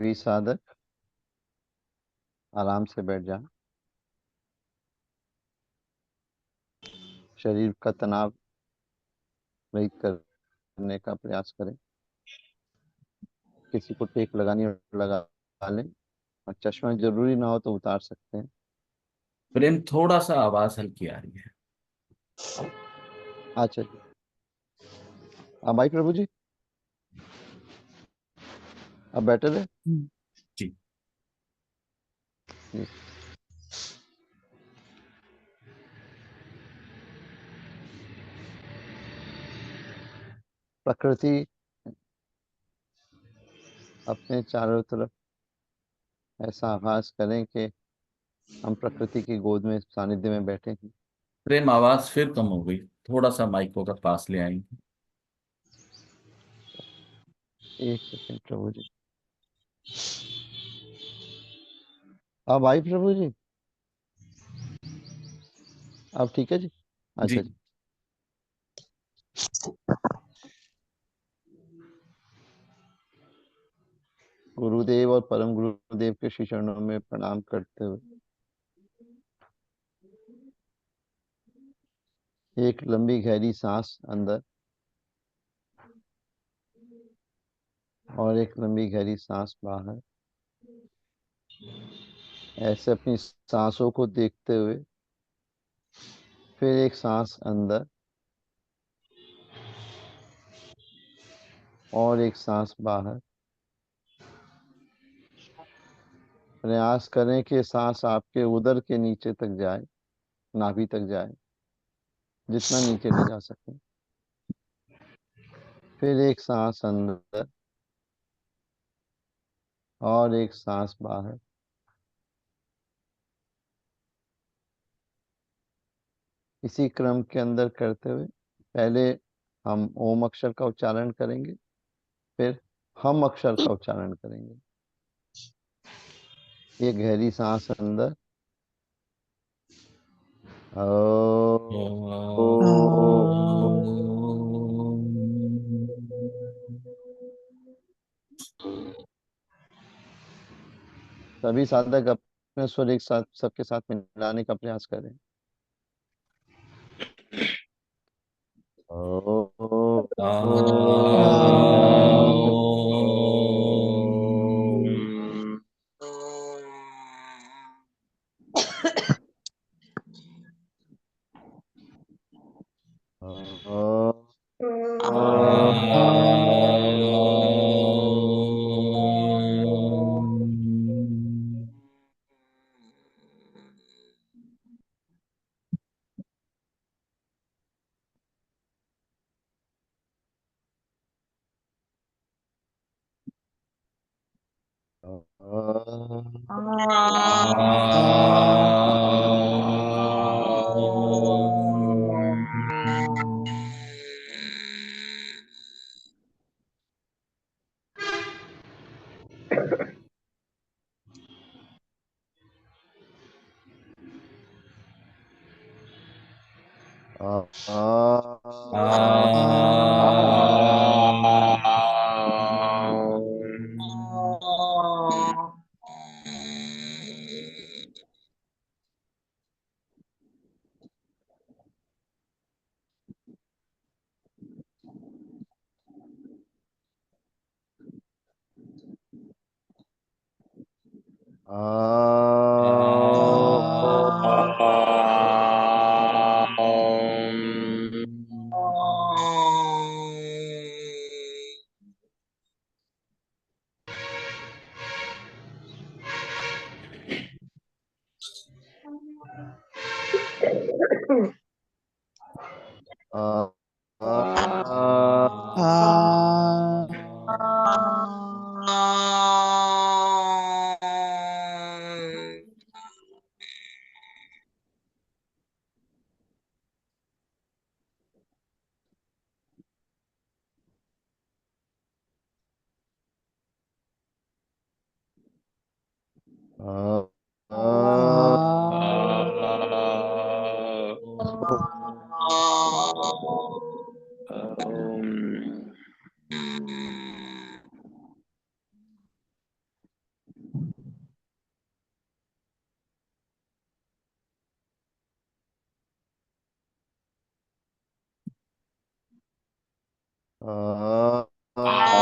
सभी साधक आराम से बैठ जाएं। शरीर का तनाव रहित करने का प्रयास करें। किसी को टेक लगानी हो लगा लें, और चश्मा जरूरी ना हो तो उतार सकते हैं। प्रेम, थोड़ा सा आवाज हल्की आ रही है। अच्छा जी। अब भाई प्रभु जी, अब बेटर है जी। जी। प्रकृति अपने चारों तरफ ऐसा आभास करें कि हम प्रकृति की गोद में सानिध्य में बैठे हैं। प्रेम, आवाज फिर कम हो गई। थोड़ा सा माइक को अगर पास ले आएंगे। एक सेकंड प्रभु जी। अब भाई प्रभु जी, अब ठीक है जी। अच्छा जी। जी। गुरुदेव और परम गुरुदेव के श्री चरणों में प्रणाम करते हुए एक लंबी गहरी सांस अंदर और एक लंबी गहरी सांस बाहर, ऐसे अपनी सांसों को देखते हुए फिर एक सांस अंदर और एक सांस बाहर। प्रयास करें कि सांस आपके उदर के नीचे तक जाए, नाभि तक जाए, जितना नीचे ले जा सके। फिर एक सांस अंदर और एक सांस बाहर। इसी क्रम के अंदर करते हुए पहले हम ओम अक्षर का उच्चारण करेंगे, फिर हम अक्षर का उच्चारण करेंगे। ये गहरी सांस अंदर सभी साधक अपने स्वर एक साथ सबके साथ मिलाने का प्रयास करें। आ, आ,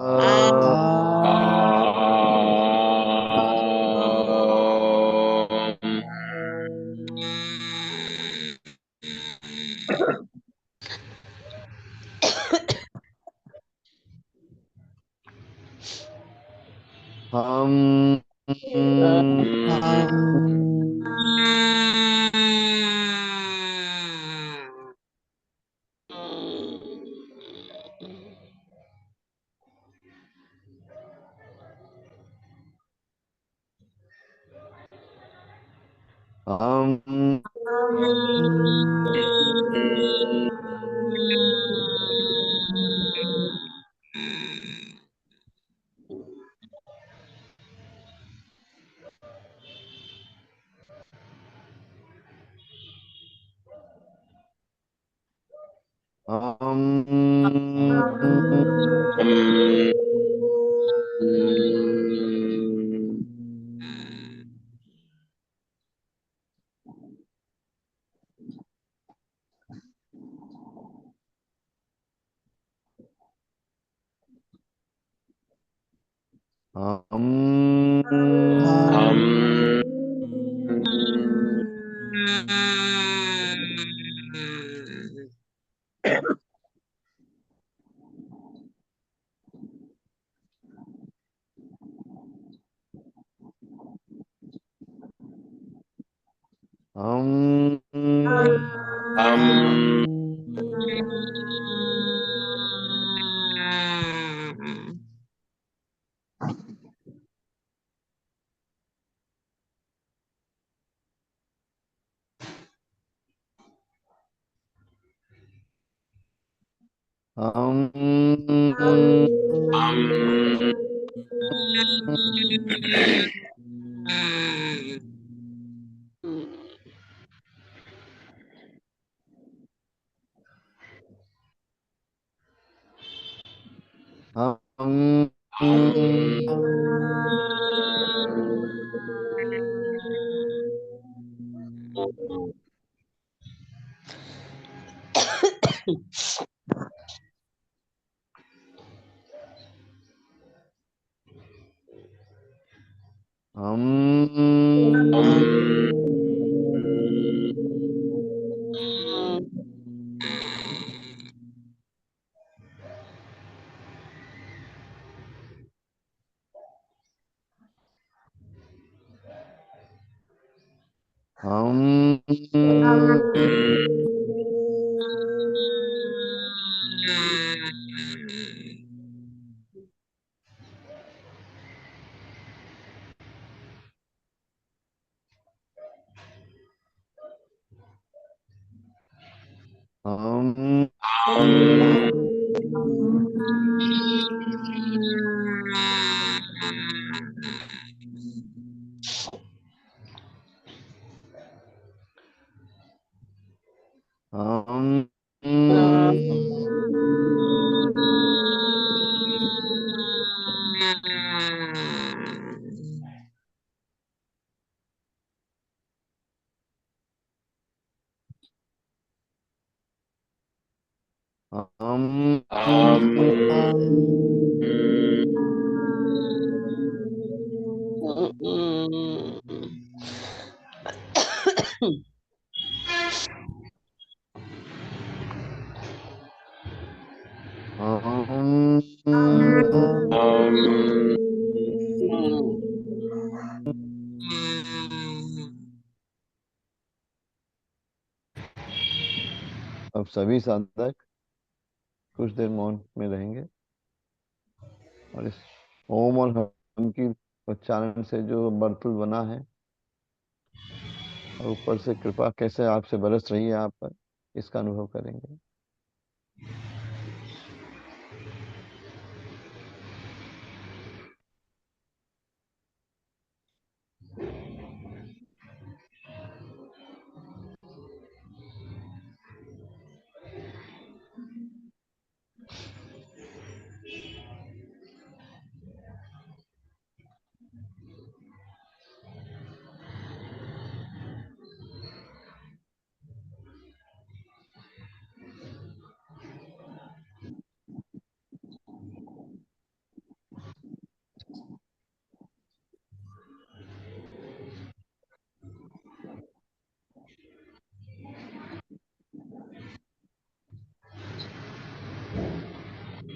आ, हम हम अम आम अम अब सभी साधक कुछ देर मौन में रहेंगे और इस ओम और हम की उच्चारण से जो वर्तुल बना है और ऊपर से कृपा कैसे आपसे बरस रही है आप पर, इसका अनुभव करेंगे।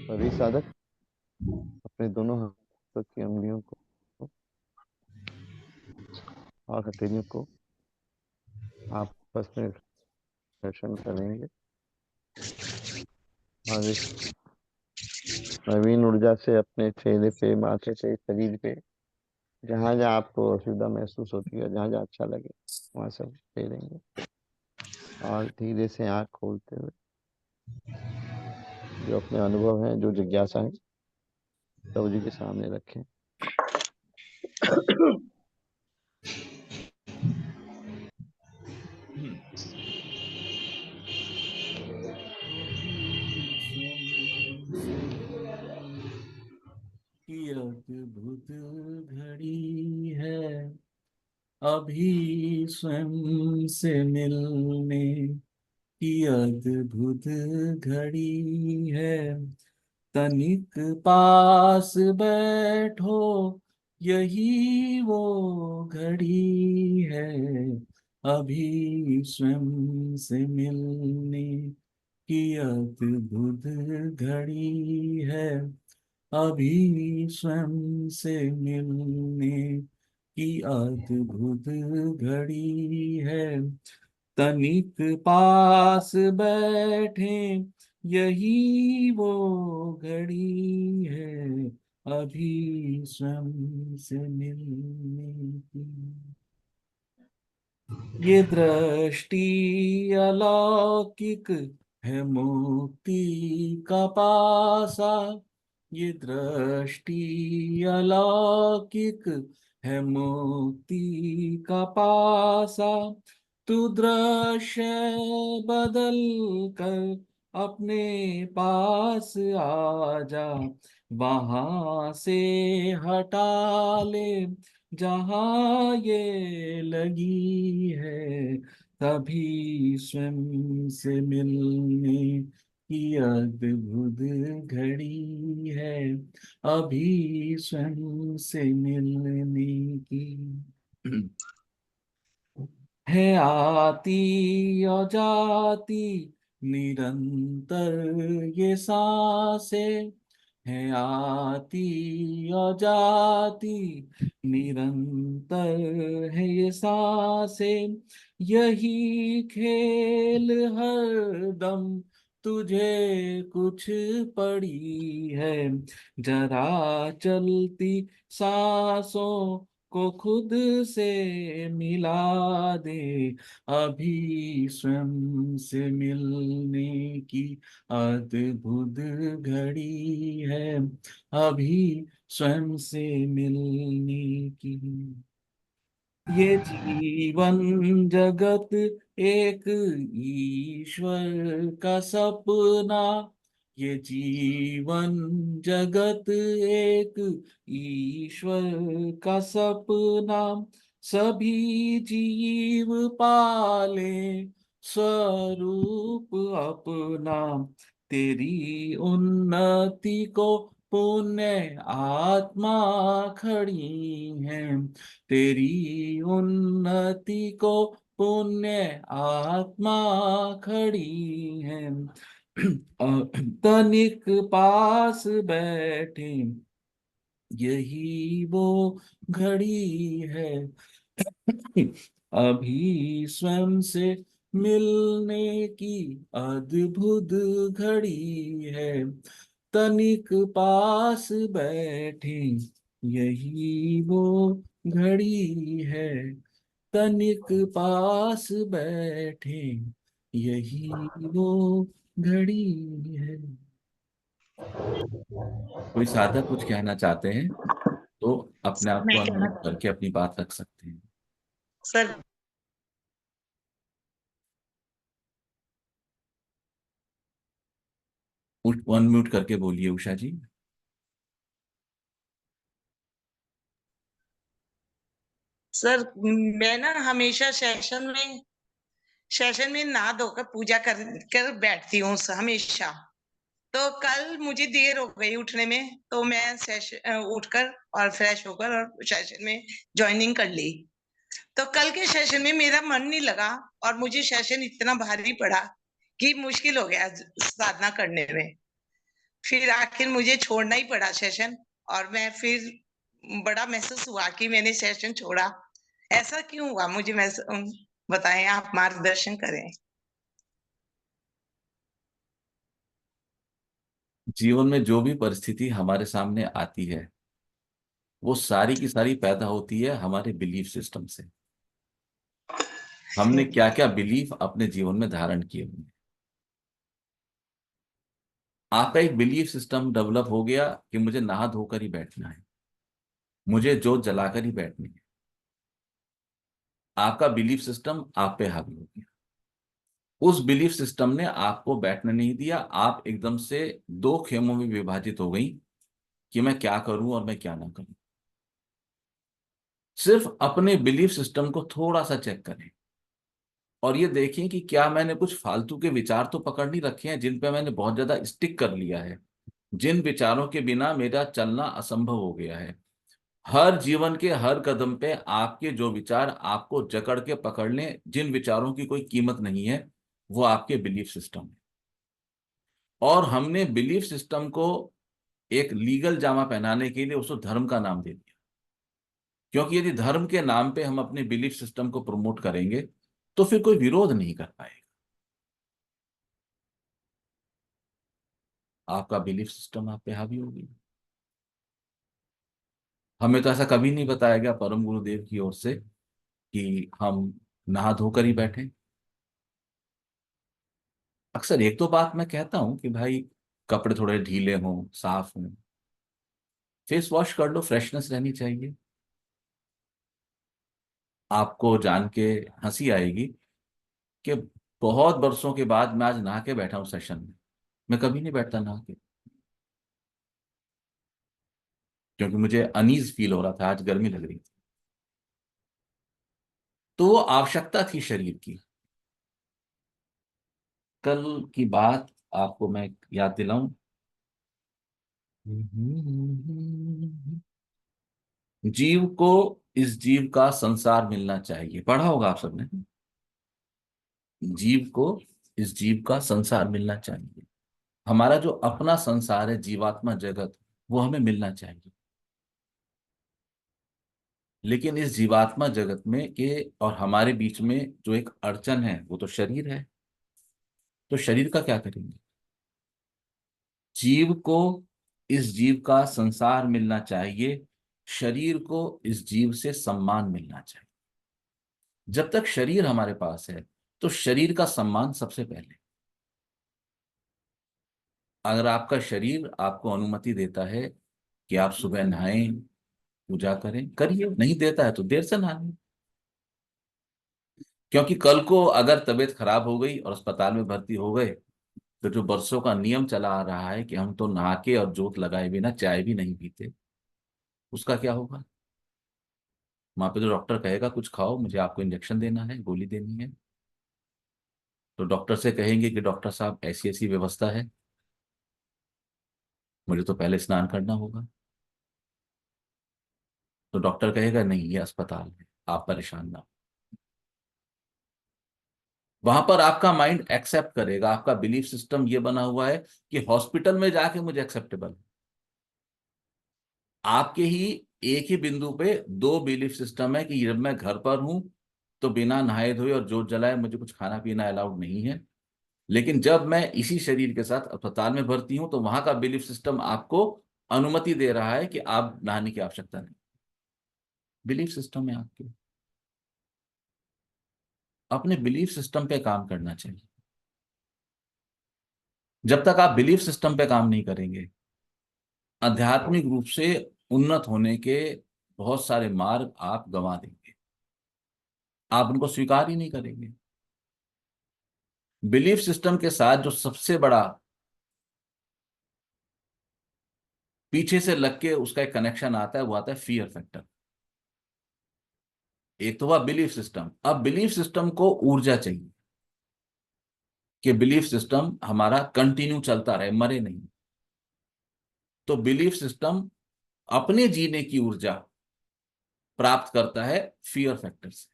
सभी साधक अपने दोनों हाथों की अंगुलियों को और हथेलियों को आपस में घर्षण करेंगे और इस नवीन ऊर्जा से अपने चेहरे पे, माथे पे, शरीर पे, जहाँ जहाँ आपको असुविधा महसूस होती है, जहाँ जहाँ अच्छा लगे वहाँ सब फेरेंगे और धीरे से आँख खोलते हुए जो अपने अनुभव है, जो जिज्ञासा है, प्रभु जी के सामने रखें। अभी स्वयं से मिलने की अद्भुत घड़ी है, अभी स्वयं से मिलने की अद्भुत घड़ी है। तनिक पास बैठो, यही वो घड़ी है, अभी स्वयं से मिलने की अद्भुत घड़ी है, अभी स्वयं से मिलने की अद्भुत घड़ी है। तनिक पास बैठे, यही वो घड़ी है, अभी स्वयं से मिलने की। ये दृष्टि अलौकिक है, मुक्ति का पासा। ये दृष्टि अलौकिक है, मुक्ति का पासा। तू दृश्य बदल कर अपने पास आ जा, वहां से हटा ले जहाँ ये लगी है, तभी स्वयं से मिलने की अद्भुत घड़ी है, अभी स्वयं से मिलने की। है आती और जाती निरंतर ये सांसें, है आती और जाती निरंतर है ये सांसें। यही खेल हर दम तुझे कुछ पड़ी है, जरा चलती सांसों को खुद से मिला दे, अभी स्वयं से मिलने की अद्भुत घड़ी है, अभी स्वयं से मिलने की। ये जीवन जगत एक ईश्वर का सपना, ये जीवन जगत एक ईश्वर का सपना। सभी जीव पाले स्वरूप अपना, तेरी उन्नति को पुण्य आत्मा खड़ी है, तेरी उन्नति को पुण्य आत्मा खड़ी है। तनिक पास बैठे, यही वो घड़ी है। अभी स्वयं से मिलने की अद्भुत घड़ी है। तनिक पास बैठे, यही वो घड़ी है। तनिक पास बैठे, यही वो घड़ी है। कोई साधक कुछ कहना चाहते हैं तो अपने आप को मैं कहना, अनम्यूट करके अपनी बात रख सकते हैं। सर अनम्यूट करके बोलिए उषा जी। सर मैं ना हमेशा सेशन में नहा धोकर पूजा कर बैठती हूँ हमेशा। तो कल मुझे देर हो गई उठने में, तो मैं सेशन उठकर और फ्रेश होकर और सेशन में ज्वाइनिंग कर ली। तो कल के सेशन में मेरा मन नहीं लगा, और मुझे सेशन इतना भारी पड़ा कि मुश्किल हो गया साधना करने में। फिर आखिर मुझे छोड़ना ही पड़ा सेशन, और मैं फिर बड़ा महसूस हुआ कि मैंने सेशन छोड़ा। ऐसा क्यों हुआ, मुझे बताएं, आप मार्गदर्शन करें। जीवन में जो भी परिस्थिति हमारे सामने आती है वो सारी की सारी पैदा होती है हमारे बिलीफ सिस्टम से। हमने क्या क्या बिलीफ अपने जीवन में धारण किए हुए हैं। आपका एक बिलीफ सिस्टम डेवलप हो गया कि मुझे नहा धोकर ही बैठना है, मुझे जोत जलाकर ही बैठनी है। आपका बिलीफ सिस्टम आप पे हावी हो गया। उस बिलीफ सिस्टम ने आपको बैठने नहीं दिया। आप एकदम से दो खेमों में विभाजित हो गई कि मैं क्या करूं और मैं क्या ना करूं। सिर्फ अपने बिलीफ सिस्टम को थोड़ा सा चेक करें और ये देखें कि क्या मैंने कुछ फालतू के विचार तो पकड़ नहीं रखे हैं जिन पे मैंने बहुत ज्यादा स्टिक कर लिया है, जिन विचारों के बिना मेरा चलना असंभव हो गया है। हर जीवन के हर कदम पे आपके जो विचार आपको जकड़ के पकड़ लें, जिन विचारों की कोई कीमत नहीं है, वो आपके बिलीफ सिस्टम है। और हमने बिलीफ सिस्टम को एक लीगल जामा पहनाने के लिए उसको धर्म का नाम दे दिया। क्योंकि यदि धर्म के नाम पे हम अपने बिलीफ सिस्टम को प्रमोट करेंगे तो फिर कोई विरोध नहीं कर पाएगा। आपका बिलीफ सिस्टम आप पे हावी होगी। हमें तो ऐसा कभी नहीं बताया गया परम गुरुदेव की ओर से कि हम नहा धोकर ही बैठे। अक्सर एक तो बात मैं कहता हूं कि भाई कपड़े थोड़े ढीले हों, साफ हों, फेस वॉश कर लो, फ्रेशनेस रहनी चाहिए। आपको जान के हंसी आएगी कि बहुत बरसों के बाद मैं आज नहा के बैठा हूं सेशन में। मैं कभी नहीं बैठता नहा के, क्योंकि मुझे अनीज फील हो रहा था, आज गर्मी लग रही थी। तो वो आवश्यकता थी शरीर की। कल की बात आपको मैं याद दिलाऊं। जीव को इस जीव का संसार मिलना चाहिए, पढ़ा होगा आप सबने। जीव को इस जीव का संसार मिलना चाहिए। हमारा जो अपना संसार है, जीवात्मा जगत, वो हमें मिलना चाहिए। लेकिन इस जीवात्मा जगत में के और हमारे बीच में जो एक अड़चन है वो तो शरीर है। तो शरीर का क्या करेंगे? जीव को इस जीव का संसार मिलना चाहिए, शरीर को इस जीव से सम्मान मिलना चाहिए। जब तक शरीर हमारे पास है तो शरीर का सम्मान सबसे पहले। अगर आपका शरीर आपको अनुमति देता है कि आप सुबह नहाएं, पूजा करें, करिए। नहीं देता है तो देर से नहाएं। क्योंकि कल को अगर तबीयत खराब हो गई और अस्पताल में भर्ती हो गए तो जो बरसों का नियम चला आ रहा है कि हम तो नहा के और जोत लगाए बिना चाय भी नहीं पीते, उसका क्या होगा? वहां पे तो डॉक्टर कहेगा कुछ खाओ, मुझे आपको इंजेक्शन देना है, गोली देनी है। तो डॉक्टर से कहेंगे कि डॉक्टर साहब ऐसी ऐसी व्यवस्था है, मुझे तो पहले स्नान करना होगा। तो डॉक्टर कहेगा नहीं, ये अस्पताल है, आप परेशान ना हो। वहां पर आपका माइंड एक्सेप्ट करेगा, आपका बिलीफ सिस्टम ये बना हुआ है कि हॉस्पिटल में जाके मुझे एक्सेप्टेबल है। आपके ही एक ही बिंदु पे दो बिलीफ सिस्टम है कि जब मैं घर पर हूं तो बिना नहाए धोए और जोत जलाए मुझे कुछ खाना पीना अलाउड नहीं है, लेकिन जब मैं इसी शरीर के साथ अस्पताल में भर्ती हूं तो वहां का बिलीफ सिस्टम आपको अनुमति दे रहा है कि आप नहाने की आवश्यकता नहीं। बिलीफ सिस्टम है आपके। अपने बिलीफ सिस्टम पे काम करना चाहिए। जब तक आप बिलीफ सिस्टम पे काम नहीं करेंगे, आध्यात्मिक रूप से उन्नत होने के बहुत सारे मार्ग आप गंवा देंगे, आप उनको स्वीकार ही नहीं करेंगे। बिलीफ सिस्टम के साथ जो सबसे बड़ा पीछे से लग के उसका एक कनेक्शन आता है, वो आता है फियर फैक्टर। एक तो हुआ बिलीफ सिस्टम, अब बिलीफ सिस्टम को ऊर्जा चाहिए कि बिलीफ सिस्टम हमारा कंटिन्यू चलता रहे, मरे नहीं। तो बिलीफ सिस्टम अपने जीने की ऊर्जा प्राप्त करता है फियर फैक्टर से।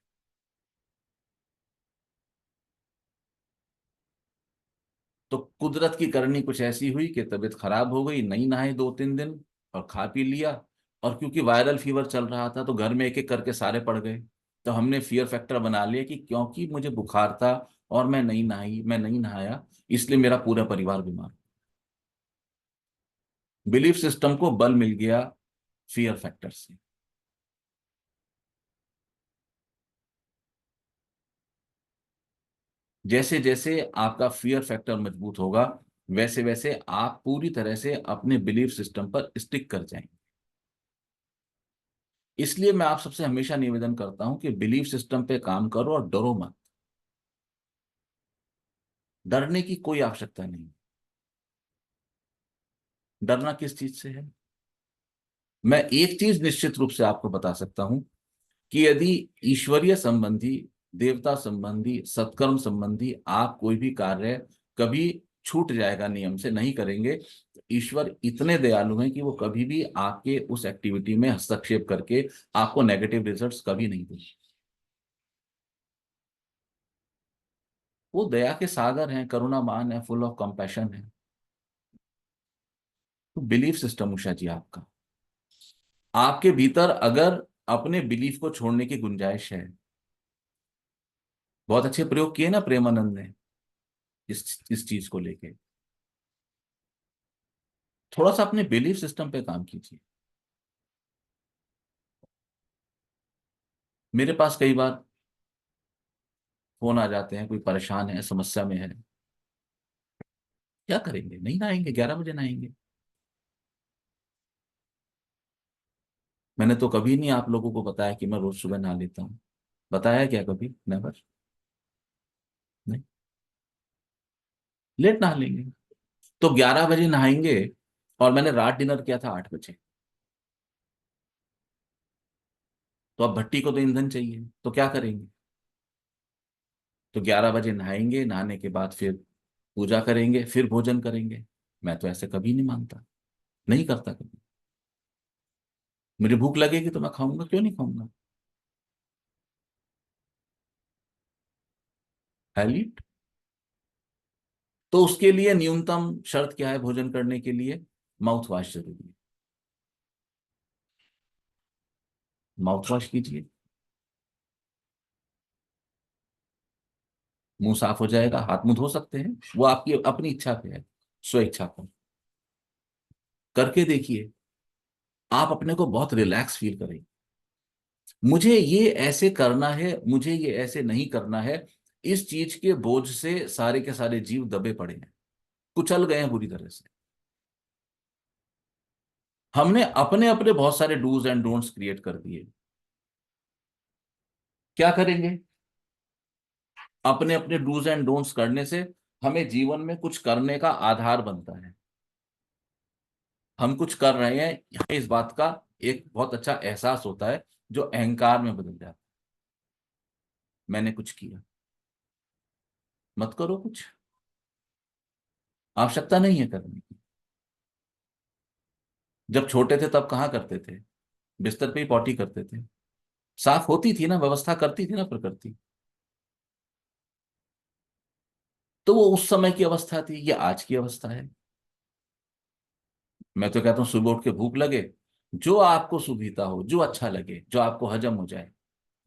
तो कुदरत की करनी कुछ ऐसी हुई कि तबीयत खराब हो गई, नहीं नहाए 2-3 दिन और खा पी लिया। और क्योंकि वायरल फीवर चल रहा था तो घर में एक एक करके सारे पड़ गए। तो हमने फियर फैक्टर बना लिया कि क्योंकि मुझे बुखार था और मैं नहीं नहाई, मैं नहीं नहाया, इसलिए मेरा पूरा परिवार बीमार। बिलीफ सिस्टम को बल मिल गया फियर फैक्टर से। जैसे जैसे आपका फियर फैक्टर मजबूत होगा, वैसे वैसे आप पूरी तरह से अपने बिलीफ सिस्टम पर स्टिक कर जाएंगे। इसलिए मैं आप सबसे हमेशा निवेदन करता हूं कि बिलीफ सिस्टम पे काम करो और डरो मत। डरने की कोई आवश्यकता नहीं। डरना किस चीज से है? मैं एक चीज निश्चित रूप से आपको बता सकता हूं कि यदि ईश्वरीय संबंधी, देवता संबंधी, सत्कर्म संबंधी आप कोई भी कार्य कभी छूट जाएगा, नियम से नहीं करेंगे, तो ईश्वर इतने दयालु हैं कि वो कभी भी आपके उस एक्टिविटी में हस्तक्षेप करके आपको नेगेटिव रिजल्ट्स कभी नहीं देंगे। वो दया के सागर हैं, करुणामान है, फुल ऑफ कंपैशन है। तो बिलीफ सिस्टम उषा जी आपका, आपके भीतर अगर अपने बिलीफ को छोड़ने की गुंजाइश है। बहुत अच्छे प्रयोग किए ना प्रेमानंद ने इस चीज को लेके। थोड़ा सा अपने बिलीफ सिस्टम पे काम कीजिए। मेरे पास कई बार फोन आ जाते हैं, कोई परेशान है, समस्या में है, क्या करेंगे? नहीं नहाएंगे, 11 बजे नहाएंगे। मैंने तो कभी नहीं आप लोगों को बताया कि मैं रोज सुबह नहा लेता हूँ। बताया क्या कभी? नेवर। नहीं। लेट नहा लेंगे। तो 11 बजे नहाएंगे और मैंने रात डिनर किया था 8 बजे। तो अब भट्टी को तो ईंधन चाहिए, तो क्या करेंगे? तो 11 बजे नहाएंगे, नहाने के बाद फिर पूजा करेंगे, फिर भोजन करेंगे। मैं तो ऐसे कभी नहीं मानता, नहीं करता कभी। मुझे भूख लगेगी तो मैं खाऊंगा, क्यों नहीं खाऊंगा? हैलिट। तो उसके लिए न्यूनतम शर्त क्या है भोजन करने के लिए? माउथ वॉश जरूरी है। माउथ वॉश कीजिए, मुंह साफ हो जाएगा। हाथ मुंह धो सकते हैं, वो आपकी अपनी इच्छा पे है, स्व इच्छा पर। करके देखिए, आप अपने को बहुत रिलैक्स फील करेंगे। मुझे ये ऐसे करना है, मुझे ये ऐसे नहीं करना है, इस चीज के बोझ से सारे के सारे जीव दबे पड़े हैं, कुचल गए हैं बुरी तरह से। हमने अपने अपने बहुत सारे डूज एंड डोंट्स क्रिएट कर दिए। क्या करेंगे? अपने अपने डूज एंड डोंट्स करने से हमें जीवन में कुछ करने का आधार बनता है। हम कुछ कर रहे हैं, हमें इस बात का एक बहुत अच्छा एहसास होता है, जो अहंकार में बदल जाता है। मैंने कुछ किया। मत करो कुछ, आवश्यकता नहीं है करने की। जब छोटे थे तब कहाँ करते थे? बिस्तर पे ही पॉटी करते थे। साफ होती थी ना, व्यवस्था करती थी ना प्रकृति। तो वो उस समय की अवस्था थी, ये आज की अवस्था है। मैं तो कहता हूँ सुबह उठ के भूख लगे, जो आपको सुविधा हो, जो अच्छा लगे, जो आपको हजम हो जाए,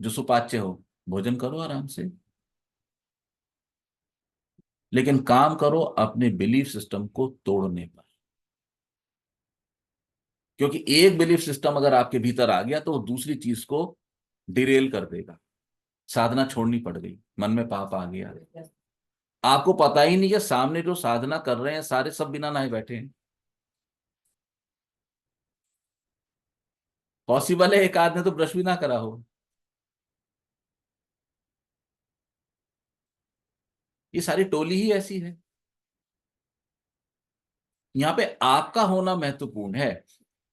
जो सुपाच्य हो, भोजन करो आराम से। लेकिन काम करो अपने बिलीफ सिस्टम को तोड़ने पर। क्योंकि एक बिलीफ सिस्टम अगर आपके भीतर आ गया तो वो दूसरी चीज को डिरेल कर देगा। साधना छोड़नी पड़ गई, मन में पाप आ गया, आपको पता ही नहीं कि सामने जो साधना कर रहे हैं सारे सब बिना नहाए बैठे हैं। पॉसिबल है एक आदमी तो ब्रश भी ना करा हो। ये सारी टोली ही ऐसी है। यहाँ पे आपका होना महत्वपूर्ण है।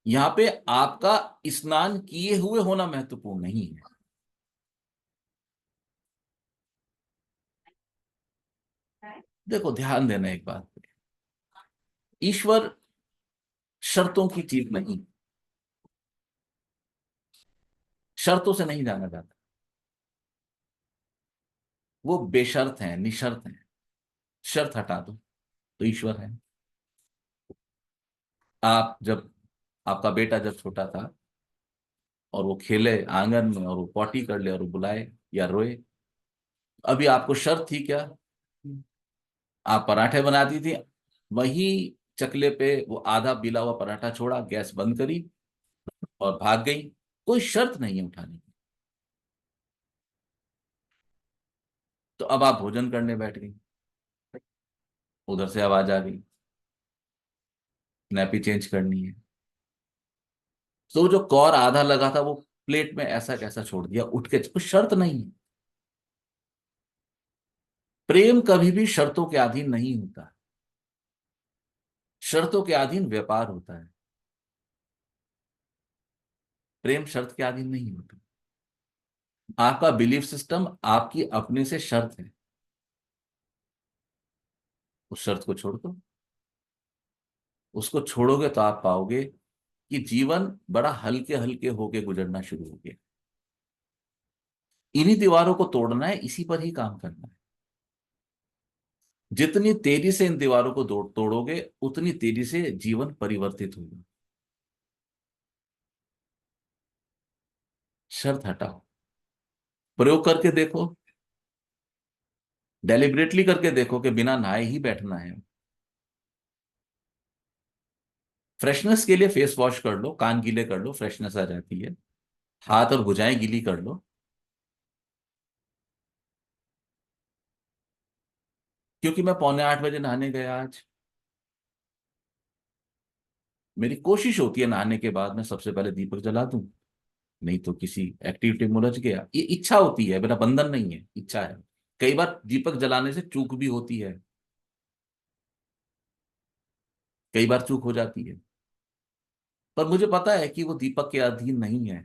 यहाँ पे आपका स्नान किए हुए होना महत्वपूर्ण नहीं है। देखो ध्यान देना एक बात पे, ईश्वर शर्तों की चीज नहीं, शर्तों से नहीं जाना जाता। वो बेशर्त है, निशर्त है। शर्त हटा दो तो ईश्वर है। आप जब, आपका बेटा जब छोटा था और वो खेले आंगन में और वो पॉटी कर ले और वो बुलाए या रोए, अभी आपको शर्त थी क्या? आप पराठे बनाती थी, वही चकले पे वो आधा बिला हुआ पराठा छोड़ा, गैस बंद करी और भाग गई। कोई शर्त नहीं है उठाने की। तो अब आप भोजन करने बैठ गई, उधर से आवाज आ गई नैपी चेंज करनी है। तो जो कौर आधा लगा था वो प्लेट में ऐसा कैसा छोड़ दिया उठ के? कुछ शर्त नहीं है। प्रेम कभी भी शर्तों के अधीन नहीं होता। शर्तों के अधीन व्यापार होता है, प्रेम शर्त के अधीन नहीं होता। आपका बिलीफ सिस्टम आपकी अपने से शर्त है, उस शर्त को छोड़ दो। उसको छोड़ोगे तो आप पाओगे कि जीवन बड़ा हल्के हल्के होके गुजरना शुरू हो गया। इन्हीं दीवारों को तोड़ना है, इसी पर ही काम करना है। जितनी तेजी से इन दीवारों को तोड़ोगे उतनी तेजी से जीवन परिवर्तित होगा। शर्त हटाओ, प्रयोग करके देखो, डेलिबरेटली करके देखो कि बिना नहाए ही बैठना है। फ्रेशनेस के लिए फेस वॉश कर लो, कान गीले कर लो, फ्रेशनेस आ जाती है। हाथ और भुजाएं गीली कर लो। क्योंकि मैं 7:45 नहाने गया आज, मेरी कोशिश होती है नहाने के बाद मैं सबसे पहले दीपक जला दूं, नहीं तो किसी एक्टिविटी में उलझ गया। ये इच्छा होती है, मेरा बंधन नहीं है, इच्छा है। कई बार दीपक जलाने से चूक भी होती है, कई बार चूक हो जाती है, पर मुझे पता है कि वो दीपक के अधीन नहीं है।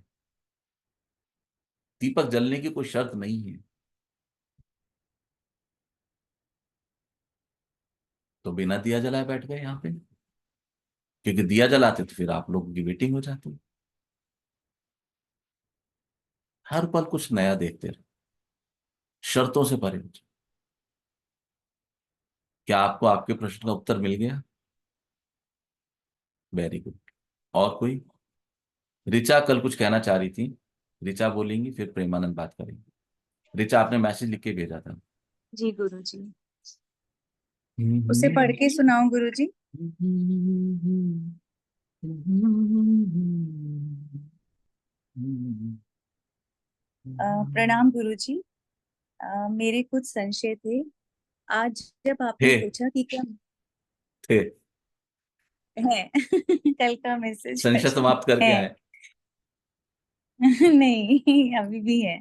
दीपक जलने की कोई शर्त नहीं है। तो बिना दिया जलाए बैठ गए यहाँ पे, क्योंकि दिया जलाते तो फिर आप लोगों की वेटिंग हो जाती। हर पल कुछ नया देखते रहो, शर्तों से परे हो जाओ। क्या आपको आपके प्रश्न का उत्तर मिल गया? Very good. और कोई? ऋचा कल कुछ कहना चाह रही थी, ऋचा बोलेंगी फिर प्रेमानंद बात करेंगे। ऋचा आपने मैसेज लिख के भेजा था। जी गुरुजी, उसे पढ़ के सुनाऊं गुरुजी? प्रणाम गुरुजी। मेरे कुछ संशय थे। आज जब आपने थे पूछा कि क्या थे है कल का मैसेज संशय आज समाप्त करके है आए। नहीं, अभी भी है।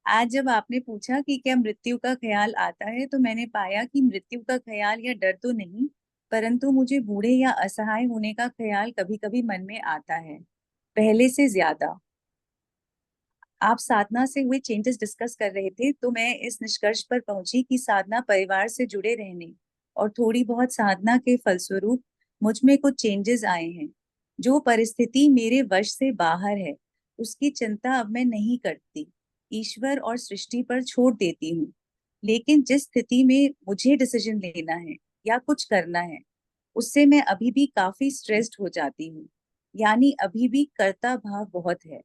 आज जब आपने पूछा कि क्या मृत्यु का ख्याल आता है, तो मैंने पाया कि मृत्यु का ख्याल या डर तो नहीं, परंतु मुझे बूढ़े या असहाय होने का ख्याल कभी कभी मन में आता है, पहले से ज्यादा। आप साधना से हुए चेंजेस डिस्कस कर रहे थे, तो मैं इस निष्कर्ष पर पहुंची कि साधना परिवार से जुड़े रहने और थोड़ी बहुत साधना के फलस्वरूप मुझ में कुछ चेंजेस आए हैं। जो परिस्थिति मेरे वश से बाहर है उसकी चिंता अब मैं नहीं करती, ईश्वर और सृष्टि पर छोड़ देती हूँ। लेकिन जिस स्थिति में मुझे डिसीजन लेना है या कुछ करना है उससे मैं अभी भी काफी स्ट्रेस्ड हो जाती हूँ। यानी अभी भी कर्ता भाव बहुत है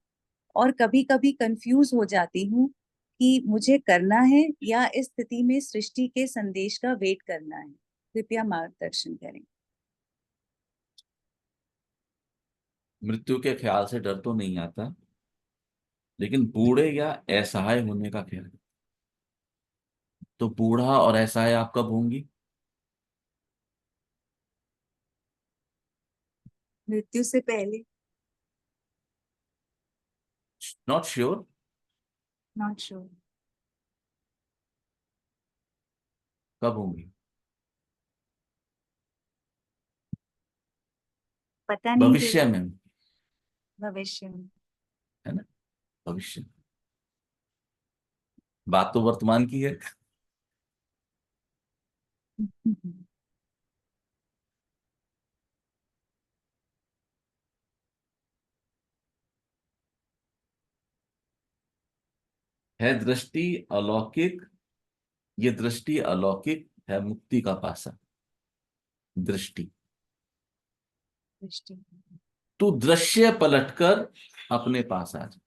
और कभी कभी कंफ्यूज हो जाती हूँ कि मुझे करना है या इस स्थिति में सृष्टि के संदेश का वेट करना है। कृपया मार्गदर्शन करें। मृत्यु के ख्याल से डर तो नहीं आता, लेकिन बूढ़े या असहाय होने का ख्याल। तो बूढ़ा और असहाय आप कब होंगी? मृत्यु से पहले। Not sure. Not sure. कब होंगी? पता नहीं भविष्य देगा। में। भविष्य में। है ना? भविष्य में। बात तो वर्तमान की है। है दृष्टि अलौकिक, ये दृष्टि अलौकिक है, मुक्ति का पासा। दृष्टि। दृष्टि। तू दृश्य पलटकर अपने पास आ जा,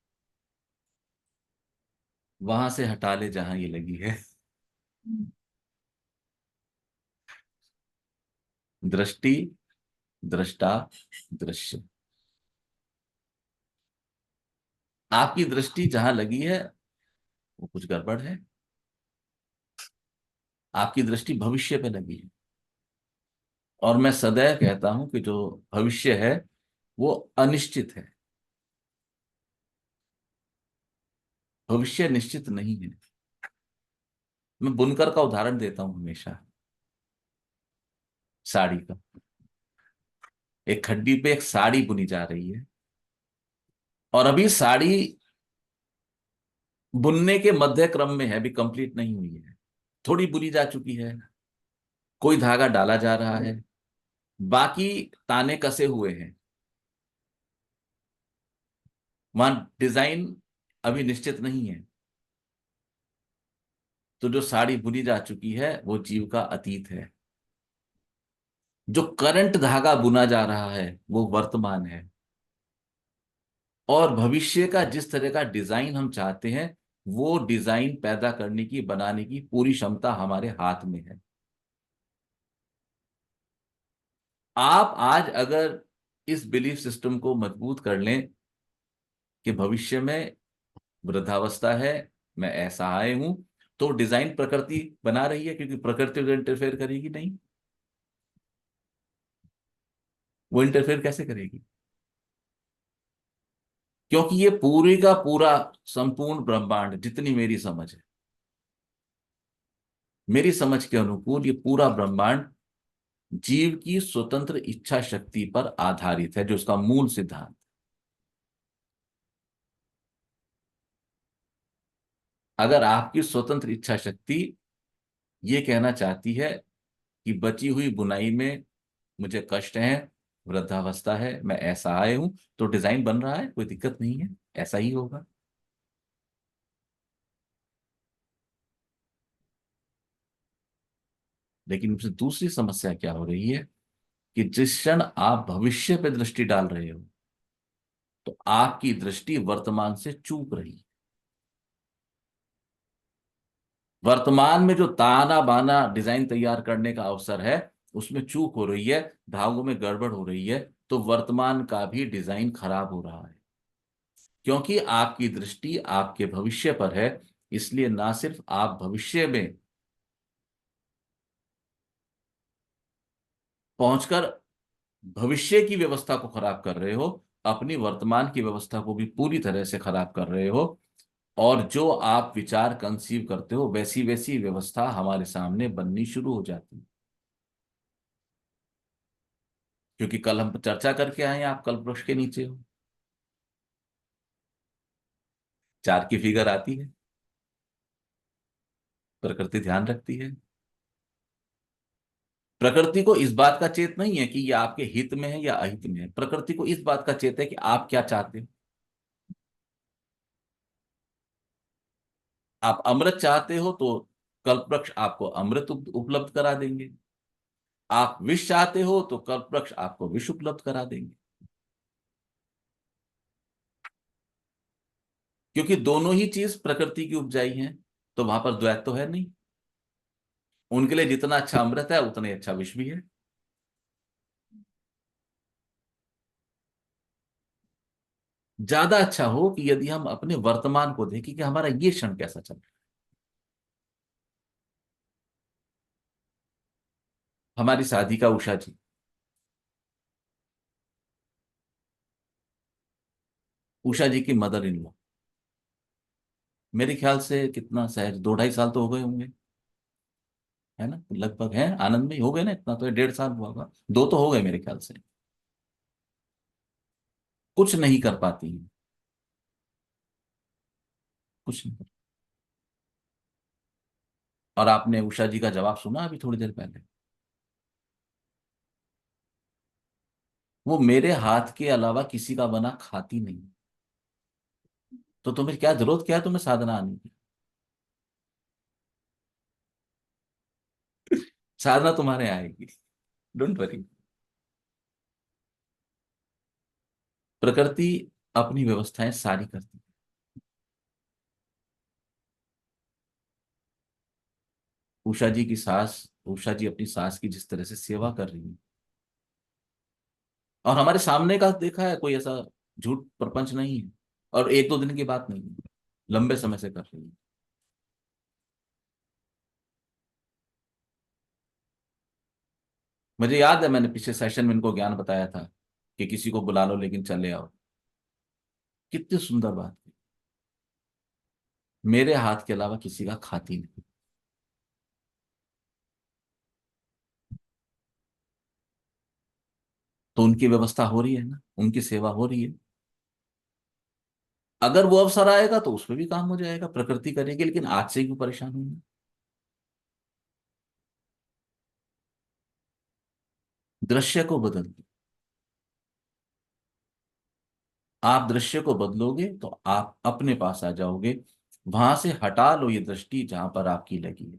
वहां से हटा ले जहां ये लगी है। दृष्टि, दृष्टा, दृश्य। आपकी दृष्टि जहां लगी है वो कुछ गड़बड़ है। आपकी दृष्टि भविष्य पे लगी है। और मैं सदैव कहता हूं कि जो भविष्य है वो अनिश्चित है, भविष्य निश्चित नहीं है। मैं बुनकर का उदाहरण देता हूं हमेशा, साड़ी का। एक खड्डी पे एक साड़ी बुनी जा रही है, और अभी साड़ी बुनने के मध्य क्रम में है, अभी कंप्लीट नहीं हुई है। थोड़ी बुनी जा चुकी है, कोई धागा डाला जा रहा है, बाकी ताने कसे हुए हैं। वहां डिजाइन अभी निश्चित नहीं है। तो जो साड़ी बुनी जा चुकी है वो जीव का अतीत है। जो करंट धागा बुना जा रहा है वो वर्तमान है। और भविष्य का जिस तरह का डिजाइन हम चाहते हैं, वो डिजाइन पैदा करने की, बनाने की पूरी क्षमता हमारे हाथ में है। आप आज अगर इस बिलीफ सिस्टम को मजबूत कर लें कि भविष्य में वृद्धावस्था है, मैं असहाय हूं, तो डिजाइन प्रकृति बना रही है, क्योंकि प्रकृति तो इंटरफेयर करेगी नहीं। वो इंटरफेयर कैसे करेगी? क्योंकि ये पूरी का पूरा संपूर्ण ब्रह्मांड, जितनी मेरी समझ है, मेरी समझ के अनुकूल ये पूरा ब्रह्मांड जीव की स्वतंत्र इच्छा शक्ति पर आधारित है, जो उसका मूल सिद्धांत। अगर आपकी स्वतंत्र इच्छा शक्ति ये कहना चाहती है कि बची हुई बुनाई में मुझे कष्ट है, वृद्धावस्था है, मैं ऐसा आए हूं, तो डिजाइन बन रहा है, कोई दिक्कत नहीं है, ऐसा ही होगा। लेकिन उससे दूसरी समस्या क्या हो रही है कि जिस क्षण आप भविष्य पे दृष्टि डाल रहे हो, तो आपकी दृष्टि वर्तमान से चूक रही है। वर्तमान में जो ताना बाना डिजाइन तैयार करने का अवसर है, उसमें चूक हो रही है, धागों में गड़बड़ हो रही है, तो वर्तमान का भी डिजाइन खराब हो रहा है। क्योंकि आपकी दृष्टि आपके भविष्य पर है, इसलिए ना सिर्फ आप भविष्य में पहुंचकर भविष्य की व्यवस्था को खराब कर रहे हो, अपनी वर्तमान की व्यवस्था को भी पूरी तरह से खराब कर रहे हो। और जो आप विचार कंसीव करते हो, वैसी वैसी व्यवस्था हमारे सामने बननी शुरू हो जाती है। क्योंकि कल हम चर्चा करके आए हैं, आप कल्प वृक्ष के नीचे हो, 4 की फिगर आती है, प्रकृति ध्यान रखती है। प्रकृति को इस बात का चेत नहीं है कि ये आपके हित में है या अहित में है। प्रकृति को इस बात का चेत है कि आप क्या चाहते हो। आप अमृत चाहते हो तो कल्पवृक्ष आपको अमृत उपलब्ध करा देंगे। आप विष चाहते हो तो कल्पवृक्ष आपको विष उपलब्ध करा देंगे, क्योंकि दोनों ही चीज प्रकृति की उपजाई हैं। तो वहां पर द्वैत तो है नहीं। उनके लिए जितना अच्छा अमृत है उतना ही अच्छा विष भी है। ज्यादा अच्छा हो कि यदि हम अपने वर्तमान को देखें कि हमारा ये क्षण कैसा चल रहा है। हमारी साधिका उषा जी, उषा जी की मदर इन लॉ, मेरे ख्याल से कितना सहज 2-2.5 साल तो हो गए होंगे, है ना, लगभग है। आनंद में ही हो गए ना, इतना तो 1.5 साल हुआ होगा, 2 तो हो गए मेरे ख्याल से। कुछ नहीं कर पाती हैं, कुछ नहीं। और आपने उषा जी का जवाब सुना अभी थोड़ी देर पहले। वो मेरे हाथ के अलावा किसी का बना खाती नहीं, तो तुम्हें क्या जरूरत, क्या है तुम्हें साधना आने की। साधना तुम्हारे आएगी, डोंट वरी। प्रकृति अपनी व्यवस्थाएं सारी करती है। उषा जी की सास, उषा जी अपनी सास की जिस तरह से सेवा कर रही है, और हमारे सामने का देखा है, कोई ऐसा झूठ प्रपंच नहीं है, और 1-2 दिन की बात नहीं है, लंबे समय से कर रही है। मुझे याद है मैंने पिछले सेशन में इनको ज्ञान बताया था कि किसी को बुला लो लेकिन चले आओ। कितनी सुंदर बात है, मेरे हाथ के अलावा किसी का खाती नहीं। तो उनकी व्यवस्था हो रही है ना, उनकी सेवा हो रही है। अगर वो अवसर आएगा तो उसमें भी काम हो जाएगा, प्रकृति करेगी, लेकिन आज से क्यों परेशान होंगे। दृश्य को बदल दो। आप दृश्य को बदलोगे तो आप अपने पास आ जाओगे। वहां से हटा लो ये दृष्टि जहां पर आपकी लगी है।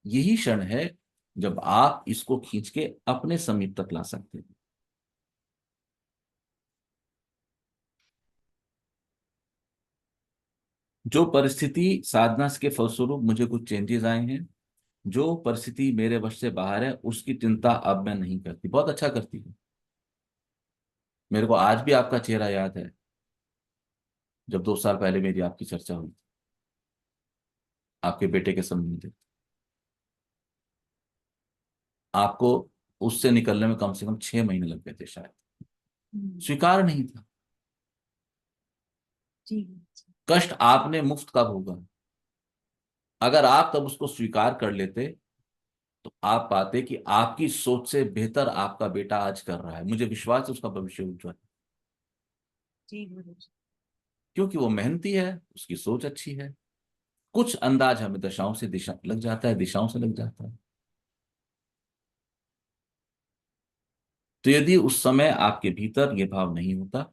यही क्षण है जब आप इसको खींच के अपने समीप तक ला सकते हैं। जो परिस्थिति साधना के फलस्वरूप मुझे कुछ चेंजेस आए हैं, जो परिस्थिति मेरे वश से बाहर है, उसकी चिंता अब मैं नहीं करती, बहुत अच्छा करती हूँ। मेरे को आज भी आपका चेहरा याद है, जब 2 साल पहले मेरी आपकी चर्चा हुई थी, आपके बेटे के संबंध। आपको उससे निकलने में कम से कम 6 महीने लग गए थे शायद। स्वीकार नहीं था। जी। कष्ट आपने मुफ्त का भोगा। अगर आप तब उसको स्वीकार कर लेते तो आप पाते कि आपकी सोच से बेहतर आपका बेटा आज कर रहा है। मुझे विश्वास है उसका भविष्य उज्जवल है, जी गुरु जी। क्योंकि वो मेहनती है, उसकी सोच अच्छी है। कुछ अंदाज हमें दशाओं से दिशा लग जाता है, दिशाओं से लग जाता है। तो यदि उस समय आपके भीतर ये भाव नहीं होता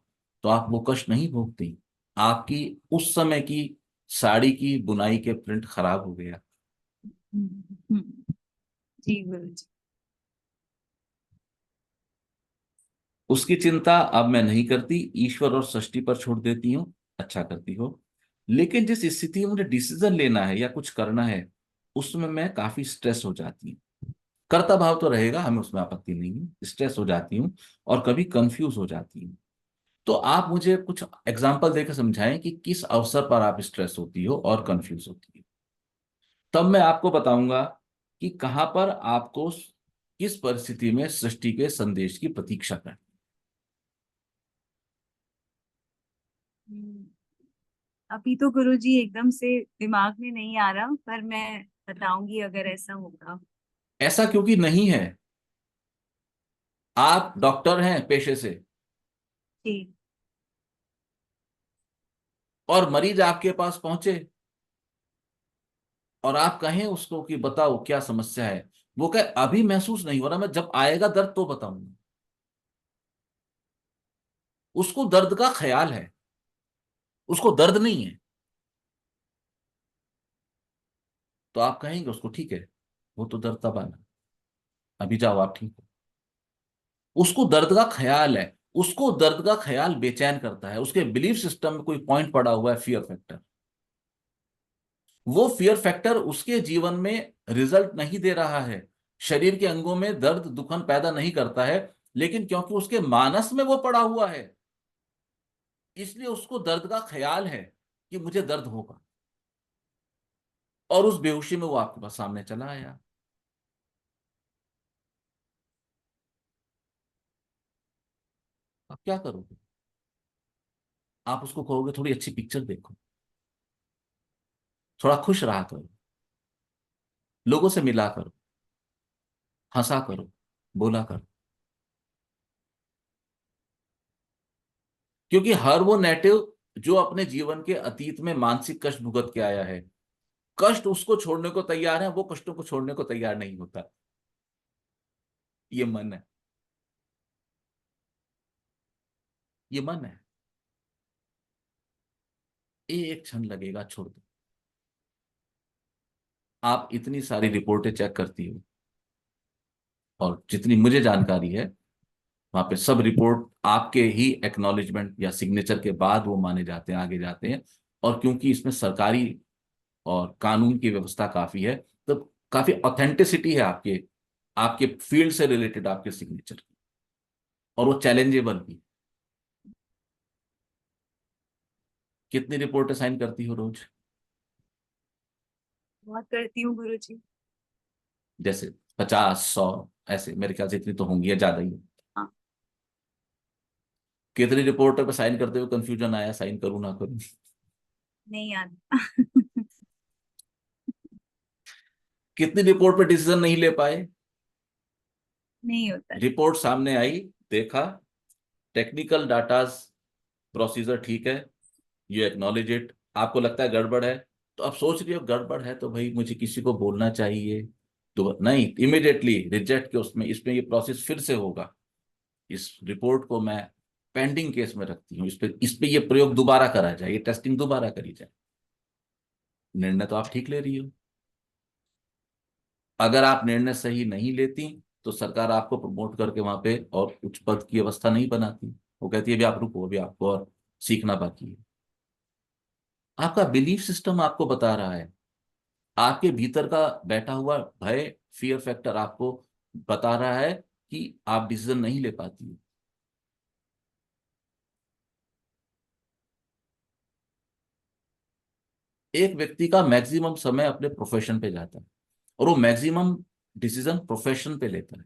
तो आप वो कष्ट नहीं भोगते। आपकी उस समय की साड़ी की बुनाई के प्रिंट खराब हो गया। जी गुरु जी। उसकी चिंता अब मैं नहीं करती, ईश्वर और सृष्टि पर छोड़ देती हूँ। अच्छा करती हो। लेकिन जिस स्थिति में मुझे डिसीजन लेना है या कुछ करना है, उसमें मैं काफी स्ट्रेस हो जाती हूँ। कर्ता भाव तो रहेगा, हमें उसमें आपत्ति नहीं है, स्ट्रेस हो जाती हूँ और कभी कंफ्यूज हो जाती हूँ। तो आप मुझे कुछ एग्जाम्पल देकर समझाएं कि किस अवसर पर आप स्ट्रेस होती हो और कंफ्यूज होती हो। तब मैं आपको बताऊंगा कि कहां पर आपको किस परिस्थिति में सृष्टि के संदेश की प्रतीक्षा करनी। हम्म, अभी तो गुरु जी एकदम से दिमाग में नहीं आ रहा, पर मैं बताऊंगी अगर ऐसा होगा। ऐसा क्योंकि नहीं है। आप डॉक्टर हैं पेशे से, जी। और मरीज आपके पास पहुंचे और आप कहें उसको कि बताओ क्या समस्या है, वो कहे अभी महसूस नहीं हो रहा, मैं जब आएगा दर्द तो बताऊंगा। उसको दर्द का ख्याल है, उसको दर्द नहीं है। तो आप कहेंगे उसको ठीक है, वो तो दर्द तब आना, अभी जाओ आप ठीक हो। उसको दर्द का ख्याल है, उसको दर्द का ख्याल बेचैन करता है, उसके बिलीफ सिस्टम में कोई पॉइंट पड़ा हुआ है, फियर फैक्टर। वो फियर फैक्टर उसके जीवन में रिजल्ट नहीं दे रहा है, शरीर के अंगों में दर्द दुखन पैदा नहीं करता है, लेकिन क्योंकि उसके मानस में वो पड़ा हुआ है, इसलिए उसको दर्द का ख्याल है कि मुझे दर्द होगा। और उस बेहोशी में वो आपके पास सामने चला आया। आप क्या करोगे? आप उसको कहोगे थोड़ी अच्छी पिक्चर देखो, थोड़ा खुश रहा करो, लोगों से मिला करो, हंसा करो, बोला करो। क्योंकि हर वो नेटिव जो अपने जीवन के अतीत में मानसिक कष्ट भुगत के आया है, कष्ट उसको छोड़ने को तैयार है, वो कष्टों को छोड़ने को तैयार नहीं होता। ये मन है, ये मन है। एक क्षण लगेगा, छोड़ दो। आप इतनी सारी रिपोर्टें चेक करती हो, और जितनी मुझे जानकारी है, वहां पे सब रिपोर्ट आपके ही एक्नॉलेजमेंट या सिग्नेचर के बाद वो माने जाते हैं, आगे जाते हैं। और क्योंकि इसमें सरकारी और कानून की व्यवस्था काफी है, तो काफी ऑथेंटिसिटी है आपके आपके फील्ड से रिलेटेड आपके सिग्नेचर की, और वो चैलेंजेबल भी। कितनी रिपोर्टें साइन करती हो रोज? बहुत करती हूँ गुरुजी। जैसे 50, 100, ऐसे मेरे ख्याल से इतनी तो होंगी या ज्यादा ही। हाँ। कितनी रिपोर्टर पे साइन करते हुए कंफ्यूजन आया, साइन करूं ना करूं? नहीं याद। कितनी रिपोर्ट पे डिसीजन नहीं ले पाए? नहीं होता। रिपोर्ट सामने आई, देखा, टेक्निकल डाटाज प्रोसीजर ठीक है, यू एक्नॉलेज इट, आपको लगता है गड़बड़ है, तो आप सोच रही हो गड़बड़ है तो भाई मुझे किसी को बोलना चाहिए, तो नहीं, इमिडिएटली रिजेक्ट के उसमें इसमें ये प्रोसेस फिर से होगा। इस रिपोर्ट को मैं पेंडिंग केस में रखती हूँ, इस पे ये प्रयोग दोबारा करा जाए, ये टेस्टिंग दोबारा करी जाए। निर्णय तो आप ठीक ले रही हो। अगर आप निर्णय सही नहीं लेती तो सरकार आपको प्रमोट करके वहां पे और उच्च पद की अवस्था नहीं बनाती। वो कहती है अभी आप रुको, अभी आपको और सीखना बाकी है। आपका बिलीफ सिस्टम आपको बता रहा है, आपके भीतर का बैठा हुआ भय, फियर फैक्टर आपको बता रहा है कि आप डिसीजन नहीं ले पाती हो। एक व्यक्ति का मैक्सिमम समय अपने प्रोफेशन पे जाता है, और वो मैक्सिमम डिसीजन प्रोफेशन पे लेता है।